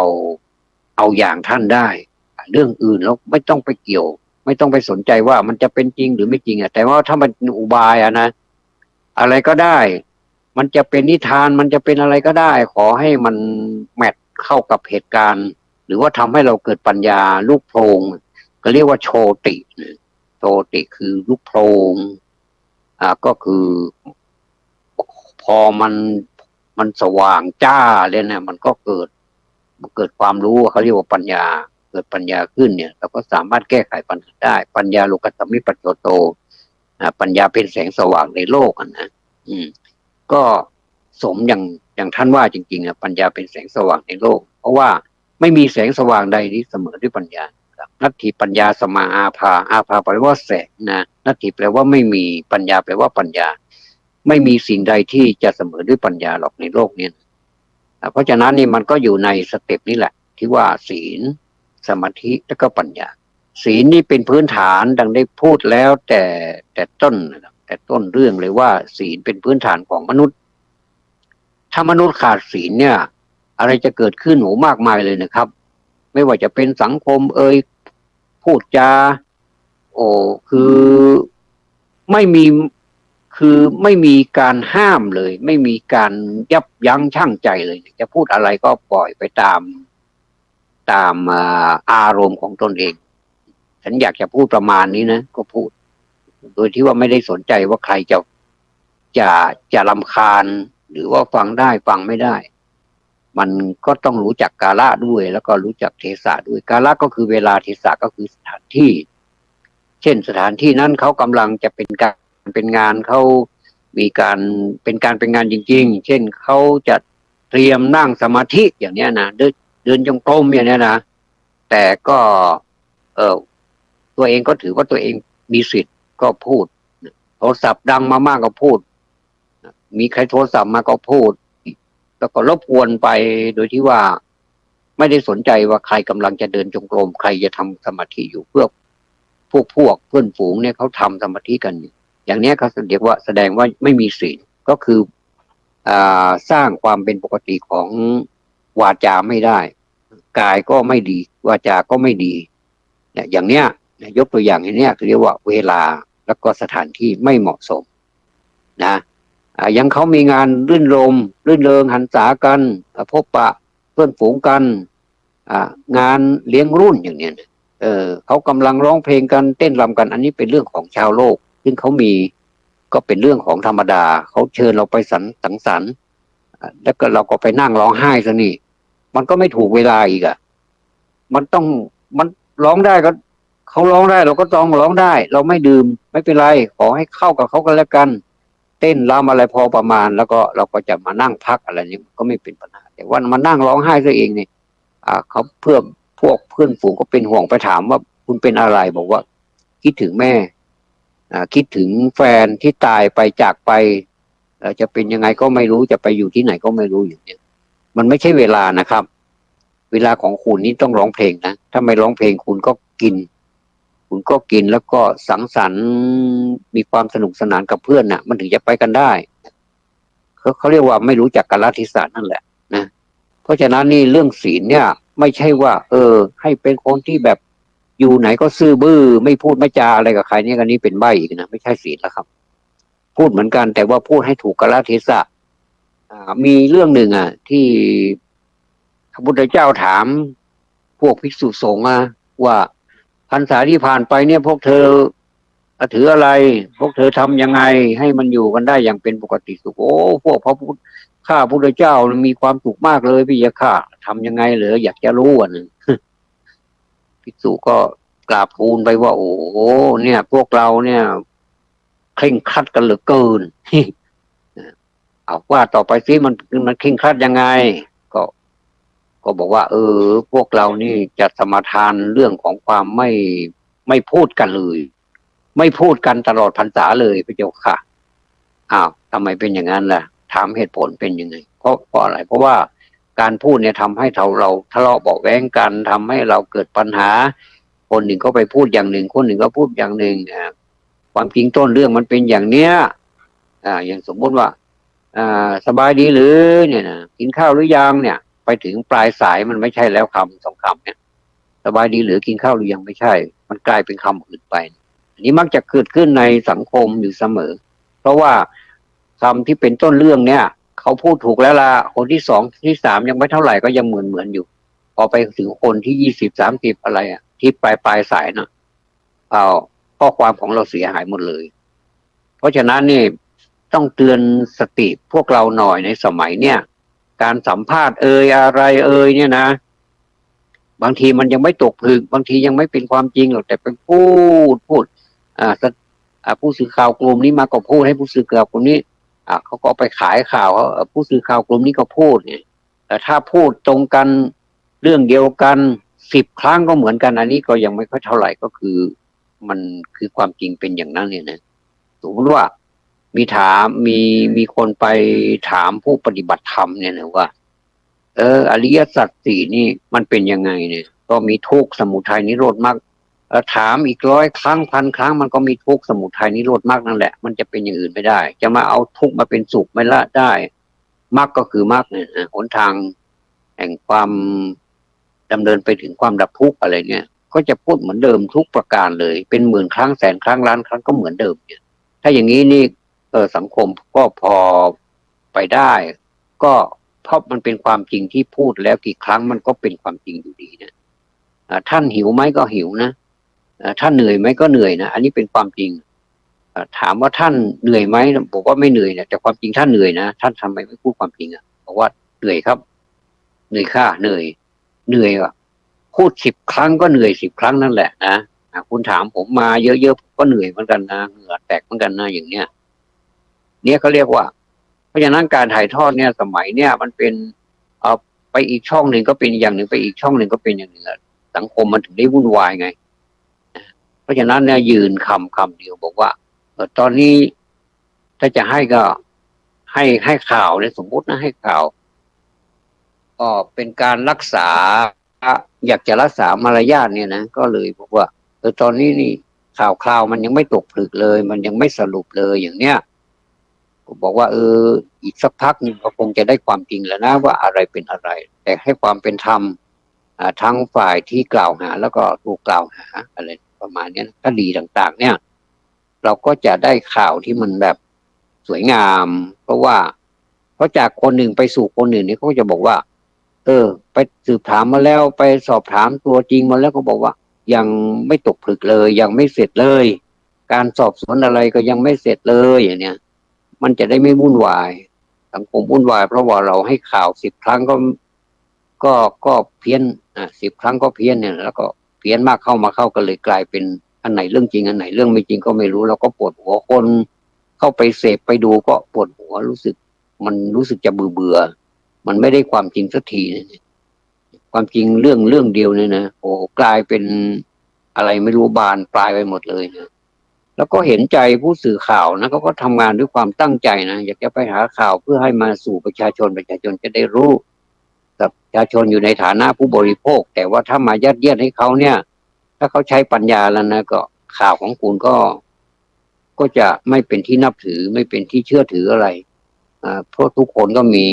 เอาอย่างท่านได้เรื่องอื่นแล้วไม่ต้องไปเกี่ยวไม่ต้องไปสนใจว่ามันจะเป็นจริงหรือไม่จริงอ่ะแต่ว่าถ้ามันอุบายอะนะอะไรก็ได้มันจะเป็นนิทานมันจะเป็นอะไรก็ได้ขอให้มันแมทเข้ากับเหตุการณ์หรือว่าทำให้เราเกิดปัญญาลูกโพลงก็เรียกว่าโชติโชติคือลูกโพลงก็คือพอมันสว่างจ้าเลยนะมันก็เกิดความรู้เขาเรียกว่าปัญญาเกิดปัญญาขึ้นเนี่ยเราก็สามารถแก้ไขปัญหาได้ปัญญาโลกัสสมิปัจโจโตปัญญาเป็นแสงสว่างในโลกนะก็สมอย่างท่านว่าจริงๆปัญญาเป็นแสงสว่างในโลกเพราะว่าไม่มีแสงสว่างใดที่เสมอด้วยปัญญานัตถิปัญญาสมาอาภาแปลว่าแสงนะนัตถิแปลว่าไม่มีปัญญาแปลว่าปัญญาไม่มีสิ่งใดที่จะเสมอด้วยปัญญาหรอกในโลกนี้เพราะฉะนั้นนี่มันก็อยู่ในสเต็ปนี้แหละที่ว่าศีลสมาธิและก็ปัญญาศีลนี่เป็นพื้นฐานดังได้พูดแล้วแต่ต้นเรื่องเลยว่าศีลเป็นพื้นฐานของมนุษย์ถ้ามนุษย์ขาดศีลเนี่ยอะไรจะเกิดขึ้นมากมายเลยนะครับไม่ว่าจะเป็นสังคมพูดจาคือไม่มีไม่มีการห้ามเลยไม่มีการยับยั้งชั่งใจเลยจะพูดอะไรก็ปล่อยไปตามอารมณ์ของตนเองฉันอยากจะพูดประมาณนี้นะก็พูดโดยที่ว่าไม่ได้สนใจว่าใครจะรำคาญหรือว่าฟังได้ฟังไม่ได้มันก็ต้องรู้จักกาลด้วยแล้วก็รู้จักเทศะด้วยกาลก็คือเวลาเทศะก็คือสถานที่เช่นสถานที่นั้นเขากำลังจะเป็นงานเขามีการเป็นงานจริงๆเช่นเขาจะเตรียมนั่งสมาธิอย่างนี้นะเดินจงกรมอย่างนี้นะแต่ก็ตัวเองก็ถือว่าตัวเองมีสิทธิ์ก็พูดโทรศัพท์ดังมามากก็พูดมีใครโทรศัพท์มาก็พูดแล้วก็รบกวนไปโดยที่ว่าไม่ได้สนใจว่าใครกำลังจะเดินจงกรมใครจะทำสมาธิอยู่เพื่อพวกเพื่อนฝูงเนี่ยเขาทำสมาธิกันอย่างนี้เขาเรียกว่าแสดงว่าไม่มีศีลก็คือสร้างความเป็นปกติของวาจาไม่ได้กายก็ไม่ดีวาจาก็ไม่ดีเนี่ยอย่างเนี้ยยกตัวอย่างอย่างเนี้ยคือเรียกว่าเวลาแล้วก็สถานที่ไม่เหมาะสมนะยังเขามีงานรื่นเริงหันษากันพบปะเพื่อนฝูงกันงานเลี้ยงรุ่นอย่างเนี้ยเขากำลังร้องเพลงกันเต้นรำกันอันนี้เป็นเรื่องของชาวโลกซึ่งเขามีก็เป็นเรื่องของธรรมดาเขาเชิญเราไปสังสรรค์แล้วก็เราก็ไปนั่งร้องไห้ซะนี่มันก็ไม่ถูกเวลาอีกมันร้องได้ก็เขาร้องได้เราก็ต้องร้องได้เราไม่ดื่มไม่เป็นไรขอให้เข้ากับเขากันแล้วกันเต้นรำอะไรพอประมาณแล้วก็เราก็จะมานั่งพักอะไรนี้ก็ไม่เป็นปัญหาแต่ว่ามานั่งร้องไห้ซะเองเนี่ยเขาพวกเพื่อนฝูงก็เป็นห่วงไปถามว่าคุณเป็นอะไรบอกว่าคิดถึงแม่คิดถึงแฟนที่ตายไปจากไปจะเป็นยังไงก็ไม่รู้จะไปอยู่ที่ไหนก็ไม่รู้อย่างนี้มันไม่ใช่เวลานะครับเวลาของคุณนี่ต้องร้องเพลงนะถ้าไม่ร้องเพลงคุณก็กินแล้วก็สังสรรค์มีความสนุกสนานกับเพื่อนน่ะมันถึงจะไปกันได้เขาเรียกว่าไม่รู้จักกาลเทศะนั่นแหละนะเพราะฉะนั้นนี่เรื่องศีลเนี่ยไม่ใช่ว่าให้เป็นคนที่แบบอยู่ไหนก็ซื่อบื้อไม่พูดไม่จาอะไรกับใครเนี่ยกันนี้เป็นใบ้อีกนะไม่ใช่ศีลแล้วครับพูดเหมือนกันแต่ว่าพูดให้ถูกกาลเทศะมีเรื่องหนึ่งที่พระพุทธเจ้าถามพวกภิกษุสงฆ์ว่าพรรษาที่ผ่านไปเนี่ยพวกเธอถืออะไรพวกเธอทำยังไงให้มันอยู่กันได้อย่างเป็นปกติสุขพวกข้าพุทธเจ้ามีความสุขมากเลยพี่ยะค่ะทำยังไงเหรออยากจะรู้หนึ่งภิกษุก็กราบทูลไปว่าเนี่ยพวกเราเนี่ยเคร่งครัดกันเหลือเกิน เอาว่าต่อไปซิมันเคร่งครัดยังไงก็ก็บอกว่าพวกเรานี่จะสมาทานเรื่องของความไม่พูดกันเลยไม่พูดกันตลอดพรรษาเลยพระเจ้าค่ะอ้าวทำไมเป็นอย่างนั้นล่ะถามเหตุผลเป็นยังไงเพราะอะไรเพราะว่าการพูดเนี่ยทำให้เราทะเลาะเบาะแว้งกันทำให้เราเกิดปัญหาคนหนึ่งก็ไปพูดอย่างหนึ่งคนหนึ่งก็พูดอย่างหนึ่งความจริงต้นเรื่องมันเป็นอย่างเนี้ยอย่างสมมติว่าสบายดีหรือเนี่ยนะกินข้าวหรือยังเนี่ยไปถึงปลายสายมันไม่ใช่แล้วคำสองคำเนี่ยสบายดีหรือกินข้าวหรือยังไม่ใช่มันกลายเป็นคำอื่นไปอันนี้มักจะเกิดขึ้นในสังคมอยู่เสมอเพราะว่าคำที่เป็นต้นเรื่องเนี่ยเขาพูดถูกแล้วล่ะคนที่สองที่สามยังไม่เท่าไหร่ก็ยังเหมือนอยู่พอไปถึงคนที่20 30อะไรที่ปลายสายนะข้อความของเราเสียหายหมดเลยเพราะฉะนั้นนี่ต้องเตือนสติพวกเราหน่อยในสมัยเนี่ยการสัมภาษณ์อะไรเนี่ยนะบางทีมันยังไม่ตกผลึกบางทียังไม่เป็นความจริงหรอกแต่ไปพูดผู้สื่อข่าวกลุ่มนี้มาก็พูดให้ผู้สื่อข่าวกลุ่มนี้เขาก็ไปขายข่าวผู้สื่อข่าวกลุ่มนี้ก็พูดเนี่ยแต่ถ้าพูดตรงกันเรื่องเดียวกัน10 ครั้งก็เหมือนกันอันนี้ก็ยังไม่ค่อยเท่าไหร่ก็คือมันคือความจริงเป็นอย่างนั้นเนี่ยนะสมมติว่ามีคนไปถามผู้ปฏิบัติธรรมเนี่ยนะว่าอริยสัจสี่นี่มันเป็นยังไงเนี่ยก็มีทุกข์สมุทัยนิโรธมรรคถามอีก100 ครั้ง1,000 ครั้งมันก็มีทุกข์สมุทัยนิโรธมรรคนั่นแหละมันจะเป็นอย่างอื่นไม่ได้จะมาเอาทุกข์มาเป็นสุขไม่ละได้มรรคก็คือมรรคเนี่ยหนทางแห่งความดำเนินไปถึงความดับทุกข์อะไรเนี่ยก็จะพูดเหมือนเดิมทุกประการเลยเป็น10,000 ครั้ง100,000 ครั้งล้านครั้งก็เหมือนเดิมเนี่ยถ้าอย่างนี้นี่สังคมก็พอไปได้ก็เพราะมันเป็นความจริงที่พูดแล้วกี่ครั้งมันก็เป็นความจริงอยู่ดีนะท่านหิวไหมก็หิวนะท่านเหนื่อยไหมก็เหนื่อยนะอันนี้เป็นความจริงถามว่าท่านเหนื่อยไหมบอกว่าไม่เหนื่อยนะแต่ความจริงท่านเหนื่อยนะท่านทำไมไม่พูดความจริงบอกว่าเหนื่อยครับเหนื่อยค่ะเหนื่อยอ่ะพูด10 ครั้งก็เหนื่อย10 ครั้งนั่นแหละนะคุณถามผมมาเยอะๆผมก็เหนื่อยเหมือนกันนะเหงื่อแตกเหมือนกันนะอย่างเนี้ยเนี่ยเขาเรียกว่าเพราะฉะนั้นการถ่ายทอดเนี่ยสมัยเนี่ยมันเป็นไปอีกช่องหนึ่งก็เป็นอย่างหนึ่งไปอีกช่องหนึ่งก็เป็นอย่างหนึ่งสังคมมันถึงได้วุ่นวายไงเพราะฉะนั้นเนี่ยยืนคำเดียวบอกว่าตอนนี้ถ้าจะให้ก็ให้ข่าวเนี่ยสมมตินะให้ข่าวก็เป็นการรักษาอยากจะรักษามารยาทเนี่ยนะก็เลยบอกว่าตอนนี้นี่ข่าวมันยังไม่ตกผลึกเลยมันยังไม่สรุปเลยอย่างเนี้ยผมบอกว่าอีกสักพักหนึ่งก็คงจะได้ความจริงแล้วนะว่าอะไรเป็นอะไรแต่ให้ความเป็นธรรมทั้งฝ่ายที่กล่าวหาแล้วก็ถูกกล่าวหาอะไรประมาณนี้คดีต่างๆเนี่ยเราก็จะได้ข่าวที่มันแบบสวยงามเพราะจากคนหนึ่งไปสู่คนหนึ่งเนี่ยเขาจะบอกว่าไปสืบถามมาแล้วไปสอบถามตัวจริงมาแล้วก็บอกว่ายังไม่ตกผลึกเลยยังไม่เสร็จเลยการสอบสวนอะไรก็ยังไม่เสร็จเลยอย่างเนี้ยมันจะได้ไม่วุ่นวายสังคมวุ่นวายเพราะว่าเราให้ข่าว10 ครั้งก็เพี้ยน10 ครั้งก็เพี้ยนเนี่ยแล้วก็เพี้ยนมากเข้ามาเข้าก็เลยกลายเป็นอันไหนเรื่องจริงอันไหนเรื่องไม่จริงก็ไม่รู้แล้วก็ปวดหัวคนเข้าไปเสพไปดูก็ปวดหัวรู้สึกจะเบื่อมันไม่ได้ความจริงสักทีเนี่ยความจริงเรื่องเดียวเนี่ยนะโอ้กลายเป็นอะไรไม่รู้บานปลายไปหมดเลยนะแล้วก็เห็นใจผู้สื่อข่าวนะเขาก็ทำงานด้วยความตั้งใจนะอยากจะไปหาข่าวเพื่อให้มาสู่ประชาชนจะได้รู้ประชาชนอยู่ในฐานะผู้บริโภคแต่ว่าถ้ามายัดเยียดให้เขาเนี่ยถ้าเขาใช้ปัญญาแล้วนะก็ข่าวของคุณก็จะไม่เป็นที่นับถือไม่เป็นที่เชื่อถืออะไรเพราะทุกคนก็มี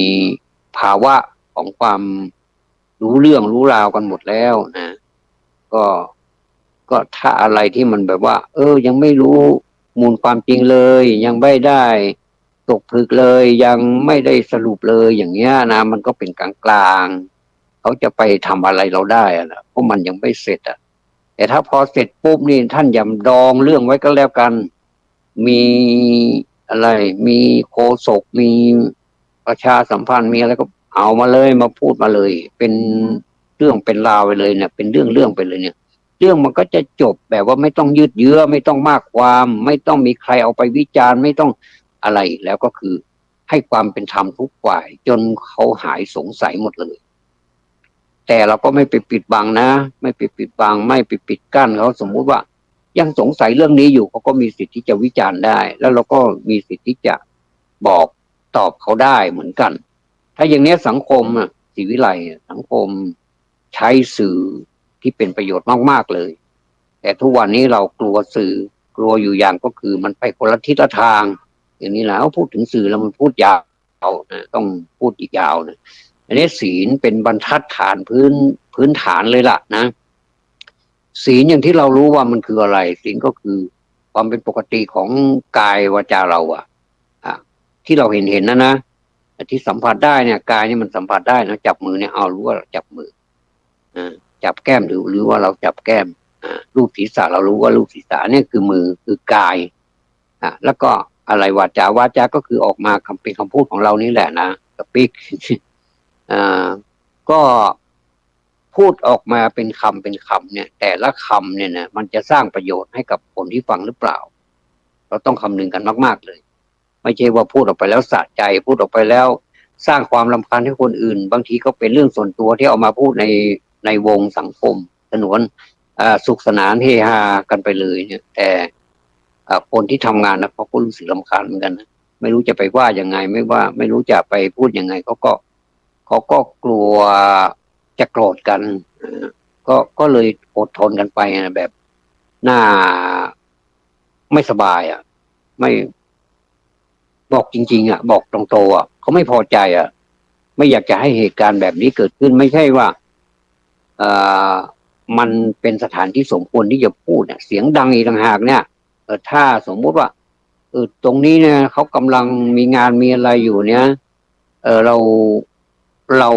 ภาวะของความรู้เรื่องรู้ราวกันหมดแล้วนะก็ถ้าอะไรที่มันแบบว่ายังไม่รู้มูลความจริงเลยยังไม่ได้ตกผลึกเลยยังไม่ได้สรุปเลยอย่างเงี้ยนะมันก็เป็นกลางๆเขาจะไปทำอะไรเราได้นะเพราะมันยังไม่เสร็จแต่ถ้าพอเสร็จปุ๊บนี่ท่านอย่าดองเรื่องไว้ก็แล้วกันมีอะไรมีโฆษกมีประชาสัมพันธ์มีอะไรก็เอามาเลยมาพูดมาเลยเป็นเรื่องเป็นราวไปเลยเนี่ยเป็นเรื่องไปเลยเนี่ยเรื่องมันก็จะจบแบบว่าไม่ต้องยืดเยื้อไม่ต้องมากความไม่ต้องมีใครเอาไปวิจารณ์ไม่ต้องอะไรแล้วก็คือ ให้ความเป็นธรรมทุกฝ่ายจนเขาหายสงสัยหมดเลยแต่เราก็ไม่ไปปิดบังนะไม่ไปปิดบังไม่ไปปิดกั้นเขาสมมุติว่ายังสงสัยเรื่องนี้อยู่เขาก็มีสิทธิ์ที่จะวิจารณ์ได้แล้วเราก็มีสิทธิ์ที่จะบอกตอบเขาได้เหมือนกันถ้าอย่างนี้สังคมศรีวิไลสังคมใช้สื่อที่เป็นประโยชน์มากๆเลยแต่ทุกวันนี้เรากลัวสื่อกลัวอยู่อย่างก็คือมันไปคนละทิศละทางอย่างนี้แล้วพูดถึงสื่อแล้วมันพูดยาวนะต้องพูดอีกยาวนะอันนี้ศีลเป็นบรรทัดฐานพื้นฐานเลยล่ะนะศีลอย่างที่เรารู้ว่ามันคืออะไรศีลก็คือความเป็นปกติของกายวาจาเราที่เราเห็นนะที่สัมผัสได้เนี่ยกายนี่มันสัมผัสได้นะจับมือเนี่ยเอารู้ว่าเราจับมือจับแก้มหรือว่าเราจับแก้มรูปศีรษะเรารู้ว่ารูปศีรษะเนี่ยคือมือคือกายแล้วก็อะไรวาจาก็คือออกมาเป็นคำพูดของเรานี่แหละนะสปีกก็พูดออกมาเป็นคำเนี่ยแต่ละคำเนี่ยนะมันจะสร้างประโยชน์ให้กับคนที่ฟังหรือเปล่าเราต้องคำนึงกันมากๆเลยไม่ใช่ว่าพูดออกไปแล้วสะใจพูดออกไปแล้วสร้างความรำคาญให้คนอื่นบางทีก็เป็นเรื่องส่วนตัวที่เอามาพูดในวงสังคมสนวนสุขสนานเฮฮากันไปเลยเนี่ยแต่คนที่ทำงานนะเขาก็รู้สึกรำคาญเหมือนกันนะไม่รู้จะไปว่ายังไงไม่รู้จะไปพูดยังไงเขาก็กลัวจะโกรธกันก็เลยอดทนกันไปนะแบบหน้าไม่สบายไม่บอกจริงๆบอกตรงๆเขาไม่พอใจไม่อยากจะให้เหตุการณ์แบบนี้เกิดขึ้นไม่ใช่ว่ามันเป็นสถานที่สมควรที่จะพูดเสียงดังอีกต่างหากเนี่ยถ้าสมมุติว่าตรงนี้เนี่ยเขากำลังมีงานมีอะไรอยู่เนี่ยเรา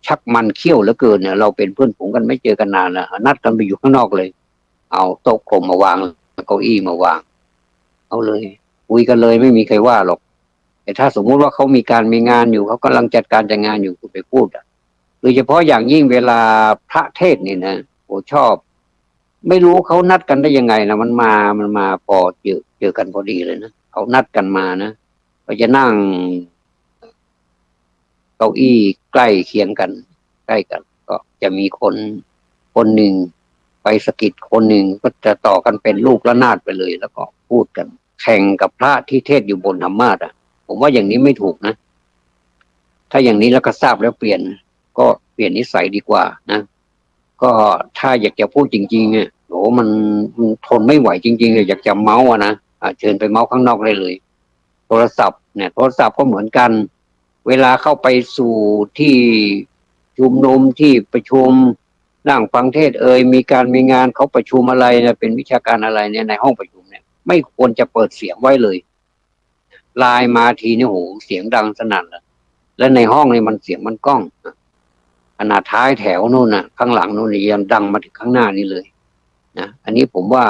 ชักมันเขี้ยวเหลือเกินเนี่ยเราเป็นเพื่อนฝูงกันไม่เจอกันนานแล้วนัดกันไปอยู่ข้างนอกเลยเอาโต๊ะกลมมาวางเก้าอี้มาวางเอาเลยคุยกันเลยไม่มีใครว่าหรอกแต่ถ้าสมมุติว่าเขามีการมีงานอยู่เขากำลังจัดการจัดงานอยู่คุณไปพูดโดยเฉพาะอย่างยิ่งเวลาพระเทศนี่นะโอ้ชอบไม่รู้เขานัดกันได้ยังไงนะมันมาพอเจอกันพอดีเลยนะเขานัดกันมานะก็จะนั่งเก้าอี้ใกล้เคียงกันใกล้กันก็จะมีคนหนึ่งไปสะกิดคนหนึ่งก็จะต่อกันเป็นลูกระนาดไปเลยแล้วก็พูดกันแข่งกับพระที่เทศอยู่บนธรรมาสน์ผมว่าอย่างนี้ไม่ถูกนะถ้าอย่างนี้แล้วก็ทราบแล้วเปลี่ยนก็เปลี่ยนนิสัยดีกว่านะก็ถ้าอยากจะพูดจริงๆโหมันทนไม่ไหวจริงๆอยากจะเมาส์นะเชิญไปเมาส์ข้างนอกได้เลยโทรศัพท์เนี่ยโทรศัพท์ก็เหมือนกันเวลาเข้าไปสู่ที่ชุมนุมที่ประชุมนั่งฟังเทศมีการมีงานเขาประชุมอะไรเนี่ยเป็นวิชาการอะไรเนี่ยในห้องประชุมเนี่ยไม่ควรจะเปิดเสียงไว้เลยไลน์มาทีนี่โหเสียงดังสนั่นเลยและในห้องนี่มันเสียงมันก้องขนาดท้ายแถวนู่นข้างหลังนู่นยังดังมาถึงข้างหน้านี่เลยนะอันนี้ผมว่า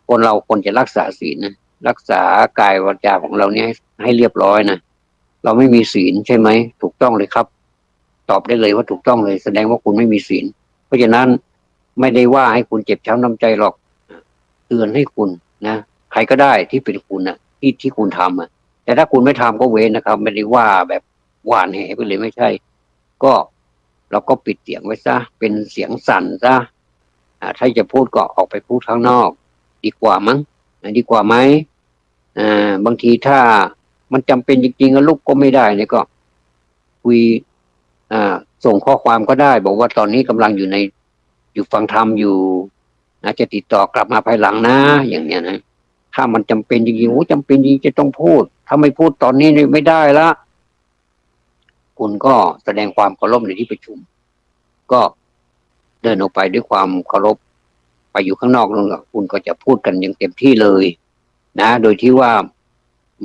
คนเราควรจะรักษาศีลนะรักษากายวาจาของเราเนี่ยให้เรียบร้อยนะเราไม่มีศีลใช่ไหมถูกต้องเลยครับตอบได้เลยว่าถูกต้องเลยแสดงว่าคุณไม่มีศีลเพราะฉะนั้นไม่ได้ว่าให้คุณเจ็บช้ำน้ำใจหรอกเตือนให้คุณนะใครก็ได้ที่เป็นคุณที่คุณทำแต่ถ้าคุณไม่ทำก็เว้นนะครับไม่ได้ว่าแบบหวานแหไปเลยไม่ใช่ก็เราก็ปิดเสียงไว้ซะเป็นเสียงสั่นซะถ้าจะพูดก็ออกไปพูดข้างนอกดีกว่ามั้งดีกว่าไหมบางทีถ้ามันจำเป็นจริงๆแล้วลุกก็ไม่ได้เนี่ยก็คุยส่งข้อความก็ได้บอกว่าตอนนี้กำลังอยู่ฟังธรรมอยู่จะติดต่อกลับมาภายหลังนะอย่างเนี้ยนะถ้ามันจำเป็นจริงๆโอ้จำเป็นจริงจะต้องพูดถ้าไม่พูดตอนนี้ไม่ได้ละคุณก็แสดงความเคารพในที่ประชุมก็เดินออกไปด้วยความเคารพไปอยู่ข้างนอกนั่นแหละคุณก็จะพูดกันอย่างเต็มที่เลยนะโดยที่ว่า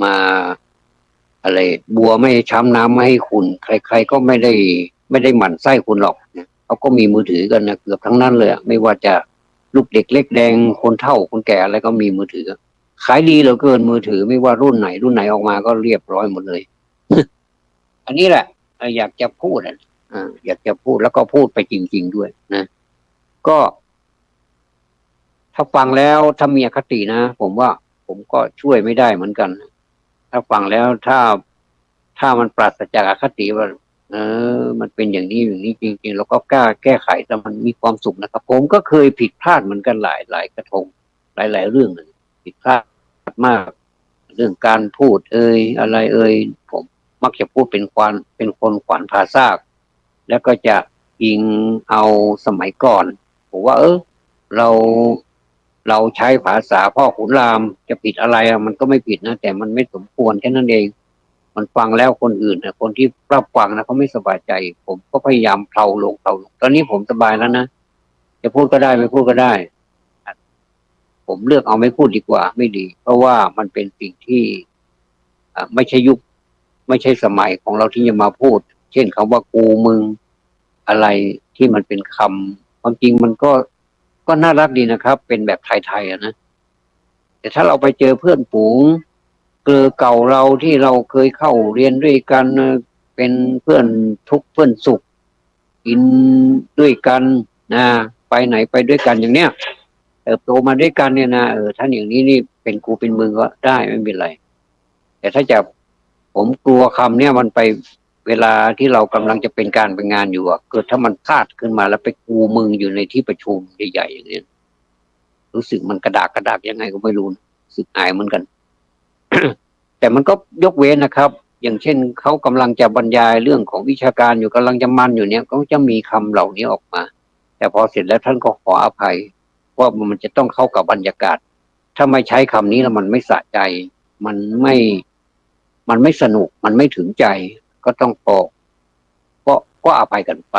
มาอะไรบัวไม่ช้ำน้ำไม่ให้คุณใครๆก็ไม่ได้หมั่นไส้คุณหรอกนะเขาก็มีมือถือกันนะเกือบทั้งนั้นเลยไม่ว่าจะลูกเด็กเล็กแดงคนเฒ่าคนแก่อะไรก็มีมือถือขายดีเหลือเกินมือถือไม่ว่ารุ่นไหนออกมาก็เรียบร้อยหมดเลย อันนี้แหละอยากจะพูดอยากจะพูดแล้วก็พูดไปจริงๆด้วยนะก็ถ้าฟังแล้วถ้ามีอคตินะผมว่าผมก็ช่วยไม่ได้เหมือนกันถ้าฟังแล้วถ้า ถ้ามันปราศจากอคติว่ามันเป็นอย่างนี้อย่างนี้จริงๆแล้วก็กล้าแก้ไขแต่มันมีความสุขนะครับผมก็เคยผิดพลาดเหมือนกันหลายกระทงหลายๆเรื่องเลยผิดพลาดมากเรื่องการพูดอะไรผมมักจะพูดเป็นคนขวานผ่าซากแล้วก็จะอิงเอาสมัยก่อนผมว่าเราเราใช้ภาษาพ่อขุนรามจะผิดอะไรมันก็ไม่ผิดนะแต่มันไม่สมควรแค่นั้นเองมันฟังแล้วคนอื่นนะคนที่รับฟังนะเขาไม่สบายใจผมก็พยายามเผาลงตอนนี้ผมสบายแล้วนะจะพูดก็ได้ไม่พูดก็ได้ผมเลือกเอาไม่พูดดีกว่าไม่ดีเพราะว่ามันเป็นสิ่งที่ไม่ใช่ยุคไม่ใช่สมัยของเราที่จะมาพูดเช่นคำว่ากูมึงอะไรที่มันเป็นคำความจริงมันก็น่ารักดีนะครับเป็นแบบไทยๆนะแต่ถ้าเราไปเจอเพื่อนฝูงเกลอเก่าเราที่เราเคยเข้าเรียนด้วยกันเป็นเพื่อนทุกข์เพื่อนสุขกินด้วยกันนะไปไหนไปด้วยกันอย่างเนี้ยเติบโตมาด้วยกันเนี่ยนะท่านอย่างนี้นี่เป็นกูเป็นมึงก็ได้ไม่เป็นไรแต่ถ้าจะผมกลัวคำเนี่ยมันไปเวลาที่เรากำลังจะเป็นการเป็นงานอยู่เกิดถ้ามันพลาดขึ้นมาแล้วไปกูมึงอยู่ในที่ประชุมใหญ่ๆอย่างนี้รู้สึกมันกระดากยังไงก็ไม่รู้รู้สึกอายเหมือนกัน แต่มันก็ยกเว้นนะครับอย่างเช่นเขากำลังจะบรรยายเรื่องของวิชาการอยู่กำลังจะมันอยู่เนี่ยก็จะมีคำเหล่านี้ออกมาแต่พอเสร็จแล้วท่านก็ขออภัยว่ามันจะต้องเข้ากับบรรยากาศถ้าไม่ใช้คำนี้แล้วมันไม่สะใจมันไม่มันไม่สนุกมันไม่ถึงใจก็ต้องก็ก็อภัยกันไป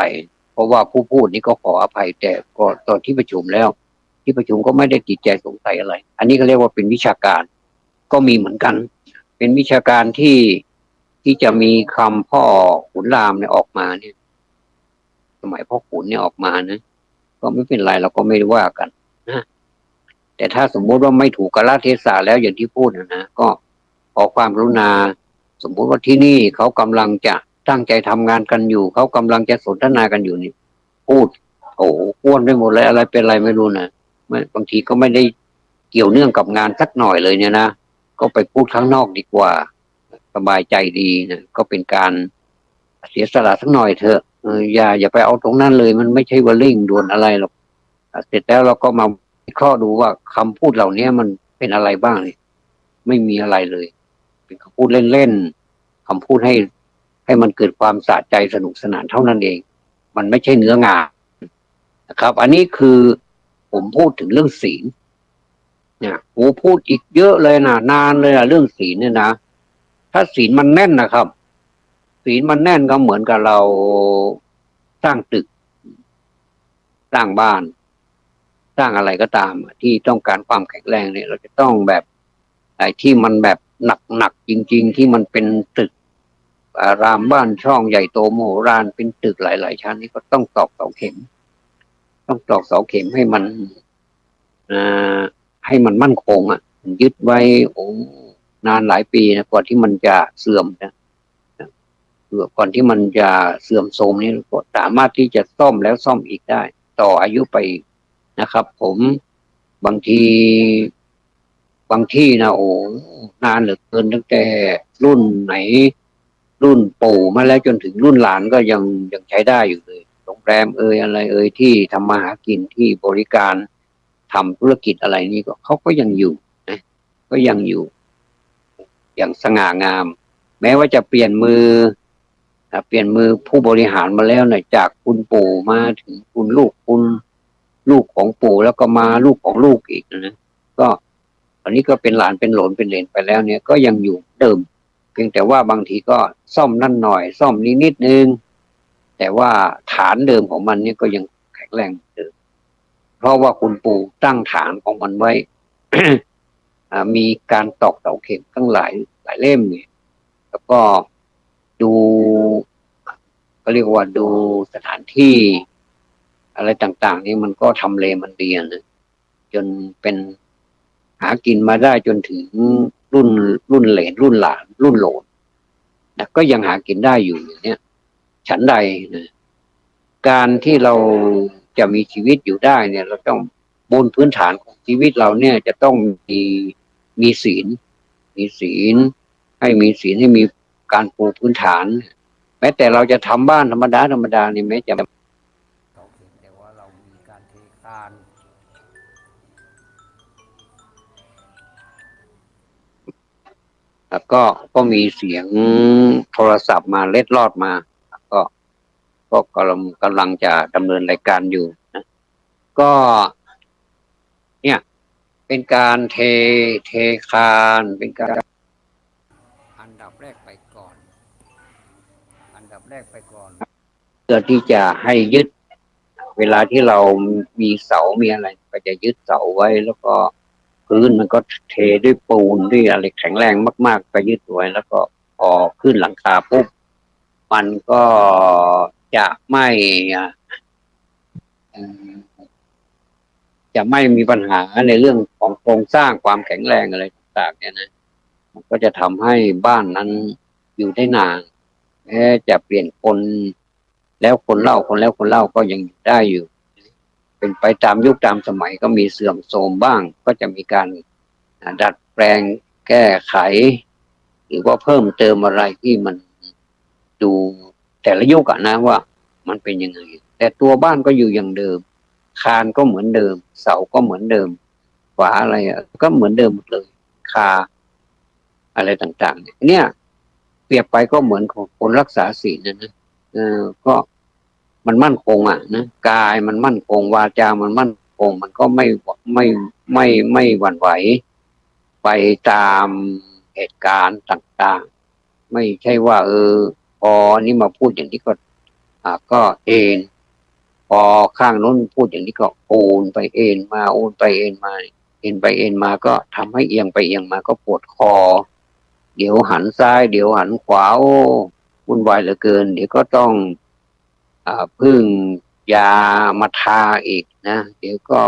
เพราะว่าผู้พูดนี่ก็ขออภัยแต่ก็ตอนที่ประชุมแล้วที่ประชุมก็ไม่ได้ติดใจสงสัยอะไรอันนี้ก็เรียกว่าเป็นวิชาการก็มีเหมือนกันเป็นวิชาการที่จะมีคำพ่อขุนรามเนี่ยออกมาเนี่ยสมัยพ่อขุนเนี่ยออกมานะก็ไม่เป็นไรเราก็ไม่ได้ว่ากันนะแต่ถ้าสมมติว่าไม่ถูกกาลเทศะแล้วอย่างที่พูดนะก็ขอความกรุณาสมมติว่าที่นี่เขากำลังจะตั้งใจทำงานกันอยู่เขากำลังจะสนทนากันอยู่นี่พูดโอ้อ้วนไปหมดเลยอะไรเป็นอะไรไม่รู้นะบางทีก็ไม่ได้เกี่ยวเนื่องกับงานสักหน่อยเลยเนี่ยนะก็ไปพูดข้างนอกดีกว่าสบายใจดีนะก็เป็นการเสียสละสักหน่อยเถอะอย่าไปเอาตรงนั้นเลยมันไม่ใช่ว่าเร่งด่วนอะไรหรอกเสร็จแล้วเราก็มาวิเคราะห์ดูว่าคำพูดเหล่านี้มันเป็นอะไรบ้างเนี่ยไม่มีอะไรเลยเป็นคำพูดเล่นๆคำพูดให้มันเกิดความสะใจสนุกสนานเท่านั้นเองมันไม่ใช่เนื้องานนะครับอันนี้คือผมพูดถึงเรื่องศีลเนี่ยโอ้พูดอีกเยอะเลยนะนานเลยนะเรื่องศีลเนี่ยนะถ้าศีลมันแน่นนะครับศีลมันแน่นก็เหมือนกับเราสร้างตึกสร้างบ้านสร้างอะไรก็ตามที่ต้องการความแข็งแรงเนี่ยเราจะต้องแบบไอ้ที่มันแบบหนักจริงๆที่มันเป็นตึกอารามบ้านช่องใหญ่โตมโหฬารเป็นตึกหลายๆชั้นนี่ก็ต้องตอกเสาเข็มต้องตอกเสาเข็มให้มันอ่าให้มันมั่นคงยึดไว้โอ้นานหลายปีนะก่อนที่มันจะเสื่อมนะก่อนที่มันจะเสื่อมโทรมนี่ก็สามารถที่จะซ่อมแล้วซ่อมอีกได้ต่ออายุไปนะครับผมบางทีบางที่นะโอ้นานเหลือเกินตั้งแต่รุ่นไหนรุ่นปู่มาแล้วจนถึงรุ่นหลานก็ยังใช้ได้อยู่เลยโรงแรมอะไรที่ทำมาหากินที่บริการทำธุรกิจอะไรนี่ก็เขาก็ยังอยู่นะก็ยังอยู่อย่างสง่างามแม้ว่าจะเปลี่ยนมือผู้บริหารมาแล้วนะจากคุณปู่มาถึงคุณลูกของปู่แล้วก็มาลูกของลูกอีกนะก็ตอนนี้ก็เป็นหลานเป็นโหลนเป็นเหลนไปแล้วเนี่ยก็ยังอยู่เดิมเพียงแต่ว่าบางทีก็ซ่อมนั่นหน่อยซ่อมนิดนึงแต่ว่าฐานเดิมของมันเนี่ยก็ยังแข็งแรงเดิมเพราะว่าคุณปู่ตั้งฐานของมันไว้ มีการตอกเสาเข็มตั้งหลายเล่มเนี่ยแล้วก็ดูก็เรียกว่าดูสถานที่อะไรต่างๆนี่มันก็ทำเลมันดีนะจนเป็นหากินมาได้จนถึงรุ่นเหลนรุ่นหลานรุ่นโหลนนะก็ยังหากินได้อยู่อย่างเนี้ยฉันใดนะการที่เราจะมีชีวิตอยู่ได้เนี่ยเราต้องบนพื้นฐานของชีวิตเราเนี่ยจะต้องมีศีลให้มีศีลให้มี การปูพื้นฐานแม้แต่เราจะทำบ้านธรรมดานี่แม้จะแต่ว่าเรามีการเทคานแล้วก็มีเสียงโทรศัพท์มาเล็ดลอดมาก็กำลังจะดำเนินรายการอยู่นะก็เนี่ยเป็นการเทคานเป็นการอันดับแรกไปก่อนเพื่อที่จะให้ยึดเวลาที่เรามีเสามีอะไรก็จะยึดเสาไว้แล้วก็พื้นมันก็เทด้วยปูนด้วยอะไรแข็งแรงมากๆก็ยึดไว้แล้วก็พอขึ้นหลังคาปุ๊บมันก็จะไม่จะไม่มีปัญหาในเรื่องของโครงสร้างความแข็งแรงอะไรต่างๆเนี่ยนะมันก็จะทำให้บ้านนั้นอยู่ได้นานแม้จะเปลี่ยนคนแล้วคนเล่าก็ยังอยู่ได้อยู่เป็นไปตามยุคตามสมัยก็มีเสื่อมโทรมบ้างก็จะมีการดัดแปลงแก้ไขหรือว่าเพิ่มเติมอะไรที่มันดูแต่ละยุคนะว่ามันเป็นยังไงแต่ตัวบ้านก็อยู่อย่างเดิมคานก็เหมือนเดิมเสาก็เหมือนเดิมฝาอะไรก็เหมือนเดิมหมดเลยคาอะไรต่างๆเนี่ยเปรียบไปก็เหมือนคนรักษาศีลนะก็มันมั่นคงนะกายมันมั่นคงวาจามันมั่นคงมันก็ไม่หวั่นไหวไปตามเหตุการณ์ต่างๆไม่ใช่ว่าพอนี่มาพูดอย่างนี้ก็เอนพอข้างโน้นพูดอย่างนี้ก็โอนไปเอนมาโอนไปเอนมาเอนไปเอนมาก็ทำให้เอียงไปเอียงมาก็ปวดคอเดี๋ยวหันซ้ายเดี๋ยวหันขวาโอ้วุ่นวายเหลือเกินเดี๋ยวก็ต้องพึ่งยามาทาอีกนะเดี๋ยวก็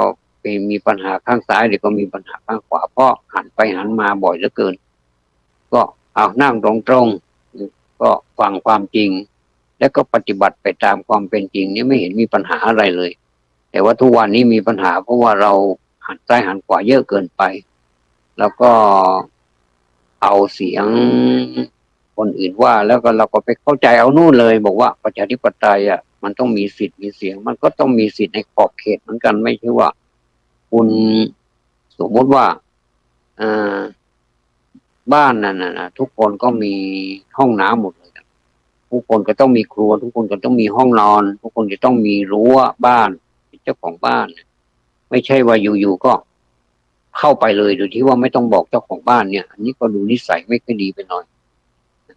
มีปัญหาข้างซ้ายเดี๋ยวก็มีปัญหาข้างขวาเพราะหันไปหันมาบ่อยเหลือเกินก็เอานั่งตรงๆก็ฟังความจริงแล้วก็ปฏิบัติไปตามความเป็นจริงนี่ไม่เห็นมีปัญหาอะไรเลยแต่ว่าทุกวันนี้มีปัญหาเพราะว่าเราหันซ้ายหันขวาเยอะเกินไปแล้วก็เอาเสียงคนอื่นว่าแล้วก็เราก็ไปเข้าใจเอานู่นเลยบอกว่าประชาธิปไตยมันต้องมีสิทธิ์มีเสียงมันก็ต้องมีสิทธิ์ในขอบเขตเหมือนกันไม่ใช่ว่าคุณสมมติว่าบ้านนั่นนะทุกคนก็มีห้องน้ำหมดเลยทุกคนก็ต้องมีครัวทุกคนก็ต้องมีห้องนอนทุกคนจะต้องมีรั้วบ้านเจ้าของบ้านไม่ใช่ว่าอยู่ๆก็เข้าไปเลยโดยที่ว่าไม่ต้องบอกเจ้าของบ้านเนี่ยอันนี้ก็ดูนิสัยไม่ค่อยดีไปหน่อย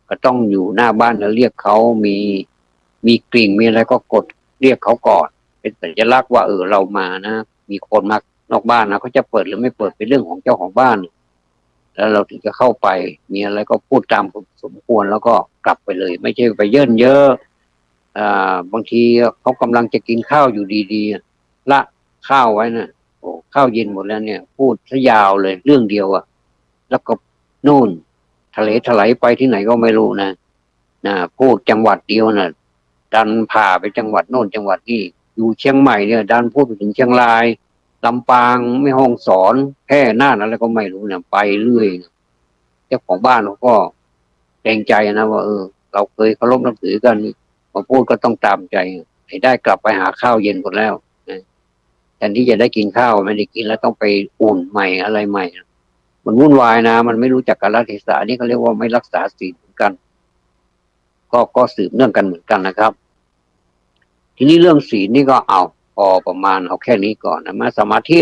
ก็ต้องอยู่หน้าบ้านแล้วเรียกเขามีกลิ่งมีอะไรก็กดเรียกเขาก่อนเป็นสัญลักษณ์ว่าเรามานะมีคนมานอกบ้านนะเขาจะเปิดหรือไม่เปิดเป็นเรื่องของเจ้าของบ้านแล้วเราถึงจะเข้าไปมีอะไรก็พูดตามสมควรแล้วก็กลับไปเลยไม่ใช่ไปเยินเยอะบางทีเขากำลังจะกินข้าวอยู่ดีๆละข้าวไว้นะโอ้ข้าวเย็นหมดแล้วเนี่ยพูดซะยาวเลยเรื่องเดียวแล้วก็นู่นทะเลถลายไปที่ไหนก็ไม่รู้นะพูดจังหวัดเดียวนะดันผ่าไปจังหวัดโน่นจังหวัดนี้อยู่เชียงใหม่เนี่ยดันพูดไปถึงเชียงรายลำปางแม่ฮ่องสอนแพร่น่านอะไรก็ไม่รู้เนี่ยไปเรื่อยเจ้าของบ้านเขาก็เกรงใจนะว่าเราเคยเคารพนับถือกันมาพูดก็ต้องตามใจให้ได้กลับไปหาข้าวเย็นหมดแล้วแทนที่จะได้กินข้าวไม่ได้กินแล้วต้องไปอุ่นใหม่อะไรใหม่มันวุ่นวายนะมันไม่รู้จักกาลเทศะนี่เขาเรียกว่าไม่รักษาศีลเหมือนกันก็สืบเนื่องกันเหมือนกันนะครับทีนี้เรื่องศีลนี่ก็เอาพอประมาณเอาแค่นี้ก่อนนะมาสมาธิ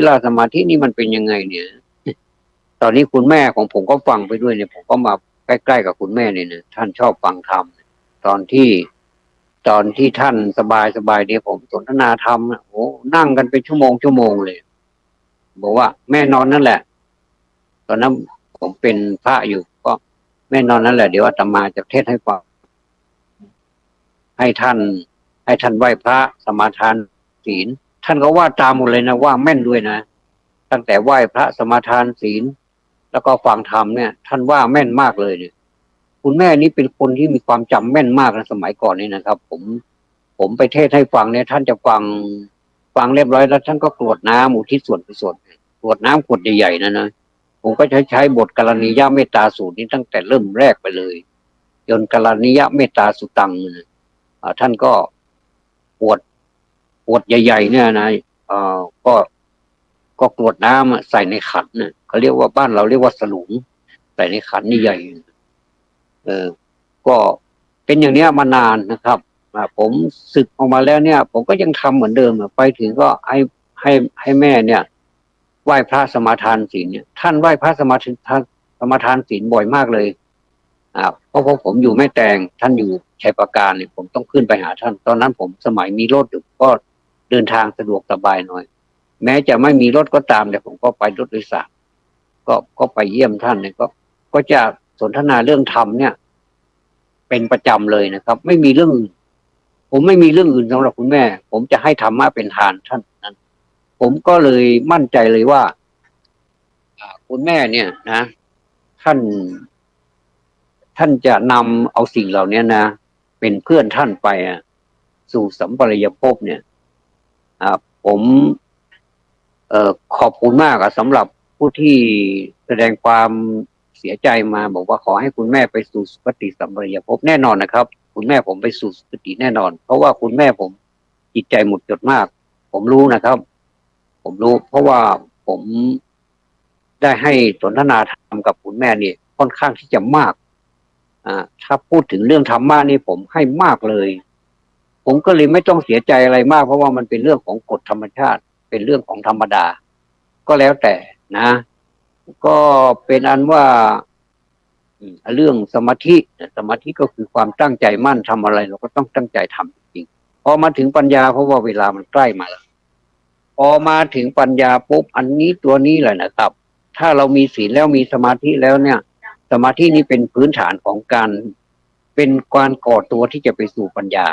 นี่มันเป็นยังไงเนี่ยตอนนี้คุณแม่ของผมก็ฟังไปด้วยเนี่ยผมก็มาใกล้ๆกับคุณแม่เนี่ยท่านชอบฟังธรรมตอนที่ท่านสบายเนี่ยผมสนทนาธรรมโอ้นั่งกันเป็นชั่วโมงเลยบอกว่าแม่นอนนั่นแหละตอนนั้นผมเป็นพระอยู่ก็แม่นอนนั่นแหละเดี๋ยวอาตมาจะเทศน์ให้ฟังให้ท่านไหว้พระสมาทานศีลท่านก็ว่าตามหมดเลยนะว่าแม่นด้วยนะตั้งแต่ไหว้พระสมาทานศีลแล้วก็ฟังธรรมเนี่ยท่านว่าแม่นมากเลยเนี่ยคุณแม่นี้เป็นคนที่มีความจำแม่นมากในสมัยก่อนนี่นะครับผมไปเทศน์ให้ฟังเนี่ยท่านจะฟังเรียบร้อยแล้วท่านก็กรวดน้ำอุทิศส่วนกุศลกรวดน้ำขวดใหญ่ๆนะผมก็ใช้บทกรณียเมตตาสูตรนี้ตั้งแต่เริ่มแรกไปเลยจ จนกรณียเมตตาสุตังท่านก็ปวดใหญ่ๆเนี่ยนะก็กรวดน้ำใส่ในขันเนี่ยเขาเรียกว่าบ้านเราเรียกว่าสลุงใส่ในขันใหญ่ก็เป็นอย่างนี้มานานนะครับผมศึกออกมาแล้วเนี่ยผมก็ยังทำเหมือนเดิมไปถึงก็ให้แม่เนี่ยไหว้พระสมาทานศีลเนี่ยท่านไหว้พระสมาทานศีลบ่อยมากเลยเพราะผมอยู่แม่แตงท่านอยู่ชัยปราการเนี่ยผมต้องขึ้นไปหาท่านตอนนั้นผมสมัยมีรถอยู่ก็เดินทางสะดวกสบายหน่อยแม้จะไม่มีรถก็ตามแต่ผมก็ไปรถโดยสารก็ไปเยี่ยมท่านเนี่ยก็จะสนทนาเรื่องธรรมเนี่ยเป็นประจำเลยนะครับไม่มีเรื่องอื่นผมไม่มีเรื่องอื่นสำหรับคุณแม่ผมจะให้ธรรมะเป็นทานท่านนั้นผมก็เลยมั่นใจเลยว่าคุณแม่เนี่ยนะท่านจะนำเอาสิ่งเหล่านี้นะเป็นเพื่อนท่านไปสู่สัมปรายภพเนี่ยผมขอบคุณมากสำหรับผู้ที่แสดงความเสียใจมาบอกว่าขอให้คุณแม่ไปสู่สุคติสัมปรายภพแน่นอนนะครับคุณแม่ผมไปสู่สุคติแน่นอนเพราะว่าคุณแม่ผมจิตใจหมดจดมากผมรู้นะครับผมรู้เพราะว่าผมได้ให้สนทนาธรรมกับคุณแม่นี่ค่อนข้างที่จะมากถ้าพูดถึงเรื่องธรรมะนี่ผมให้มากเลยผมก็เลยไม่ต้องเสียใจอะไรมากเพราะว่ามันเป็นเรื่องของกฎธรรมชาติเป็นเรื่องของธรรมดาก็แล้วแต่นะก็เป็นอันว่าเรื่องสมาธิก็คือความตั้งใจมั่นทำอะไรเราก็ต้องตั้งใจทำจริงพอมาถึงปัญญาเพราะว่าเวลามันใกล้มาแล้วพอมาถึงปัญญาปุ๊บอันนี้ตัวนี้แหละนะครับถ้าเรามีศีลแล้วมีสมาธิแล้วเนี่ยสมาธินี้เป็นพื้นฐานของการก่อตัวที่จะไปสู่ปัญญา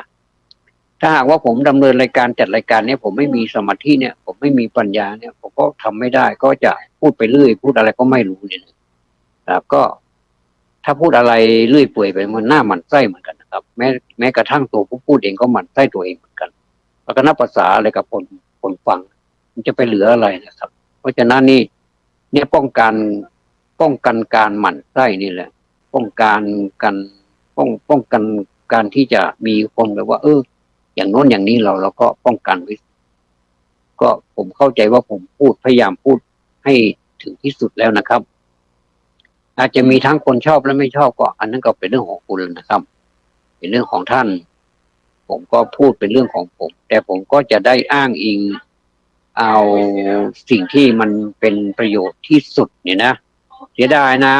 ถ้าหากว่าผมดำเนินรายการจัดรายการเนี่ยผมไม่มีสมาธิเนี่ยผมไม่มีปัญญาเนี่ยผมก็ทำไม่ได้ก็จะพูดไปเรื่อยพูดอะไรก็ไม่รู้เนี่ยนะครับก็ถ้าพูดอะไรเรื่อยเปื่อยไปมันหน้าหมั่นไส้เหมือนกันนะครับแม้กระทั่งตัวผู้พูดเองก็หมั่นไส้ตัวเองเหมือนกันแล้วก็นับภาษาอะไรกับคนฟังมันจะไปเหลืออะไรนะครับเพราะฉะนั้นนี่เนี่ยป้องกันการหมั่นไส้นี่แหละป้องกันการที่จะมีคนแบบว่าอย่างโน้นอย่างนี้เราก็ป้องกันไว้ก็ผมเข้าใจว่าผมพยายามพูดให้ถึงที่สุดแล้วนะครับอาจจะมีทั้งคนชอบและไม่ชอบก็อันนั้นก็เป็นเรื่องของคุณนะครับเป็นเรื่องของท่านผมก็พูดเป็นเรื่องของผมแต่ผมก็จะได้อ้างอิงเอาสิ่งที่มันเป็นประโยชน์ที่สุดเนี่ยนะเสียดายนะ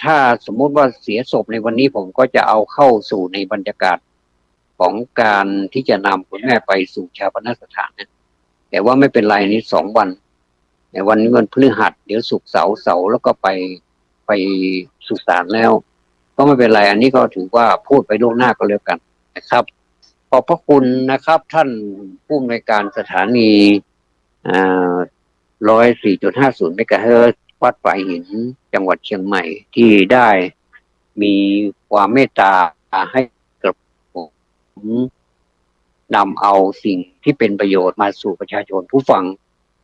ถ้าสมมุติว่าเสียศพในวันนี้ผมก็จะเอาเข้าสู่ในบรรยากาศของการที่จะนำคุณแม่ไปสู่ชาปนสถานนะแต่ว่าไม่เป็นไรนี่2 วันในวันนี้วันพฤหัสเดี๋ยวศุกร์เสาร์แล้วก็ไปสุสานแล้วก็ไม่เป็นไรอันนี้ก็ถือว่าพูดไปล่วงหน้าก็แล้วกันนะครับขอบพระคุณนะครับท่านผู้อำนวยการสถานี104.50 เมกะเฮิรตซ์วัดฝ่ายหินจังหวัดเชียงใหม่ที่ได้มีความเมตตาให้กับผมนำเอาสิ่งที่เป็นประโยชน์มาสู่ประชาชนผู้ฟัง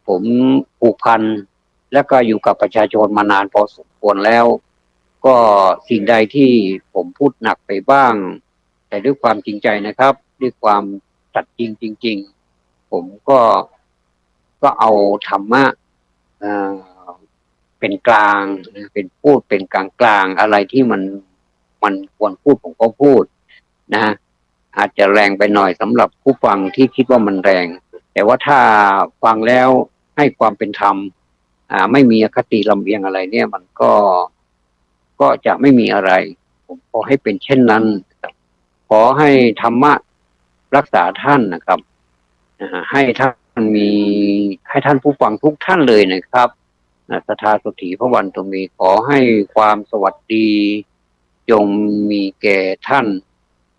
ผมผูกพันและก็อยู่กับประชาชนมานานพอสมควรแล้วก็สิ่งใดที่ผมพูดหนักไปบ้างแต่ด้วยความจริงใจนะครับด้วยความสัตย์จริงผมก็เอาธรรมะเป็นกลางเป็นพูดเป็นกลางอะไรที่มันควรพูดผมก็พูดนะอาจจะแรงไปหน่อยสำหรับผู้ฟังที่คิดว่ามันแรงแต่ว่าถ้าฟังแล้วให้ความเป็นธรรมไม่มีอคติลำเอียงอะไรเนี่ยมันก็จะไม่มีอะไรผมขอให้เป็นเช่นนั้นขอให้ธรรมะรักษาท่านนะครับให้ท่านให้ท่านผู้ฟังทุกท่านเลยนะครับศรัทธาสุถีพระวันตุมีขอให้ความสวัสดีจงมีแก่ท่าน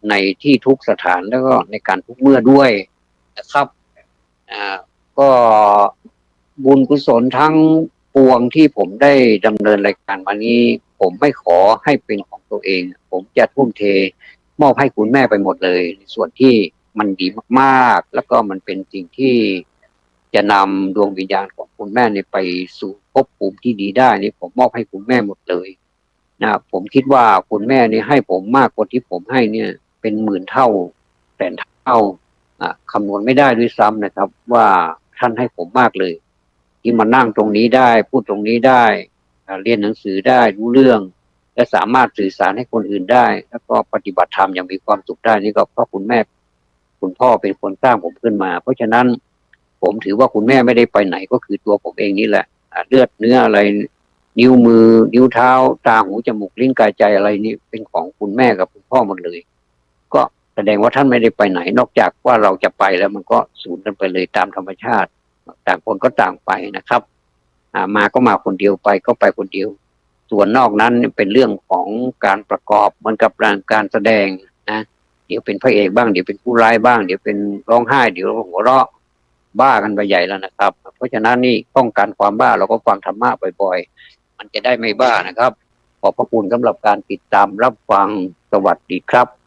ในที่ทุกสถานแล้วก็ในการทุกเมื่อด้วยนะครับก็บุญกุศลทั้งปวงที่ผมได้ดำเนินรายการมานี้ผมไม่ขอให้เป็นของตัวเองผมจะทุ่มเทมอบให้คุณแม่ไปหมดเลยในส่วนที่มันดีมากๆแล้วก็มันเป็นสิ่งที่จะนำดวงวิญญาณของคุณแม่ไปสู่ภพภูมิที่ดีได้นี่ผมมอบให้คุณแม่หมดเลย ผมคิดว่าคุณแม่นี่ให้ผมมากกว่าที่ผมให้เนี่ยเป็นหมื่นเท่าแสนเท่าคำนวณไม่ได้ด้วยซ้ำนะครับว่าท่านให้ผมมากเลยที่มานั่งตรงนี้ได้พูดตรงนี้ได้เรียนหนังสือได้รู้เรื่องและสามารถสื่อสารให้คนอื่นได้แล้วก็ปฏิบัติธรรมอย่างมีความสุขได้นี่ก็เพราะคุณแม่คุณพ่อเป็นคนสร้างผมขึ้นมาเพราะฉะนั้นผมถือว่าคุณแม่ไม่ได้ไปไหนก็คือตัวผมเองนี่แหละเลือดเนื้ออะไร นิ้วมือนิ้วเท้าตาหูจมูกลิ้นกายใจอะไรนี่เป็นของคุณแม่กับคุณพ่อหมดเลยก็แสดงว่าท่านไม่ได้ไปไหนนอกจากว่าเราจะไปแล้วมันก็สูญกันไปเลยตามธรรมชาติต่างคนก็ต่างไปนะครับมาก็มาคนเดียวไปก็ไปคนเดียวส่วนนอกนั้นเป็นเรื่องของการประกอบเหมือนกับการแสดงนะเดี๋ยวเป็นพระเอกบ้างเดี๋ยวเป็นผู้ร้ายบ้างเดี๋ยวเป็นร้องไห้เดี๋ยวหัวเราะบ้ากันไปใหญ่แล้วนะครับเพราะฉะนั้นนี่ป้องกันความบ้าเราก็ฟังธรรมะบ่อยๆมันจะได้ไม่บ้านะครับขอบพระคุณสำหรับการติดตามรับฟังสวัสดีครับ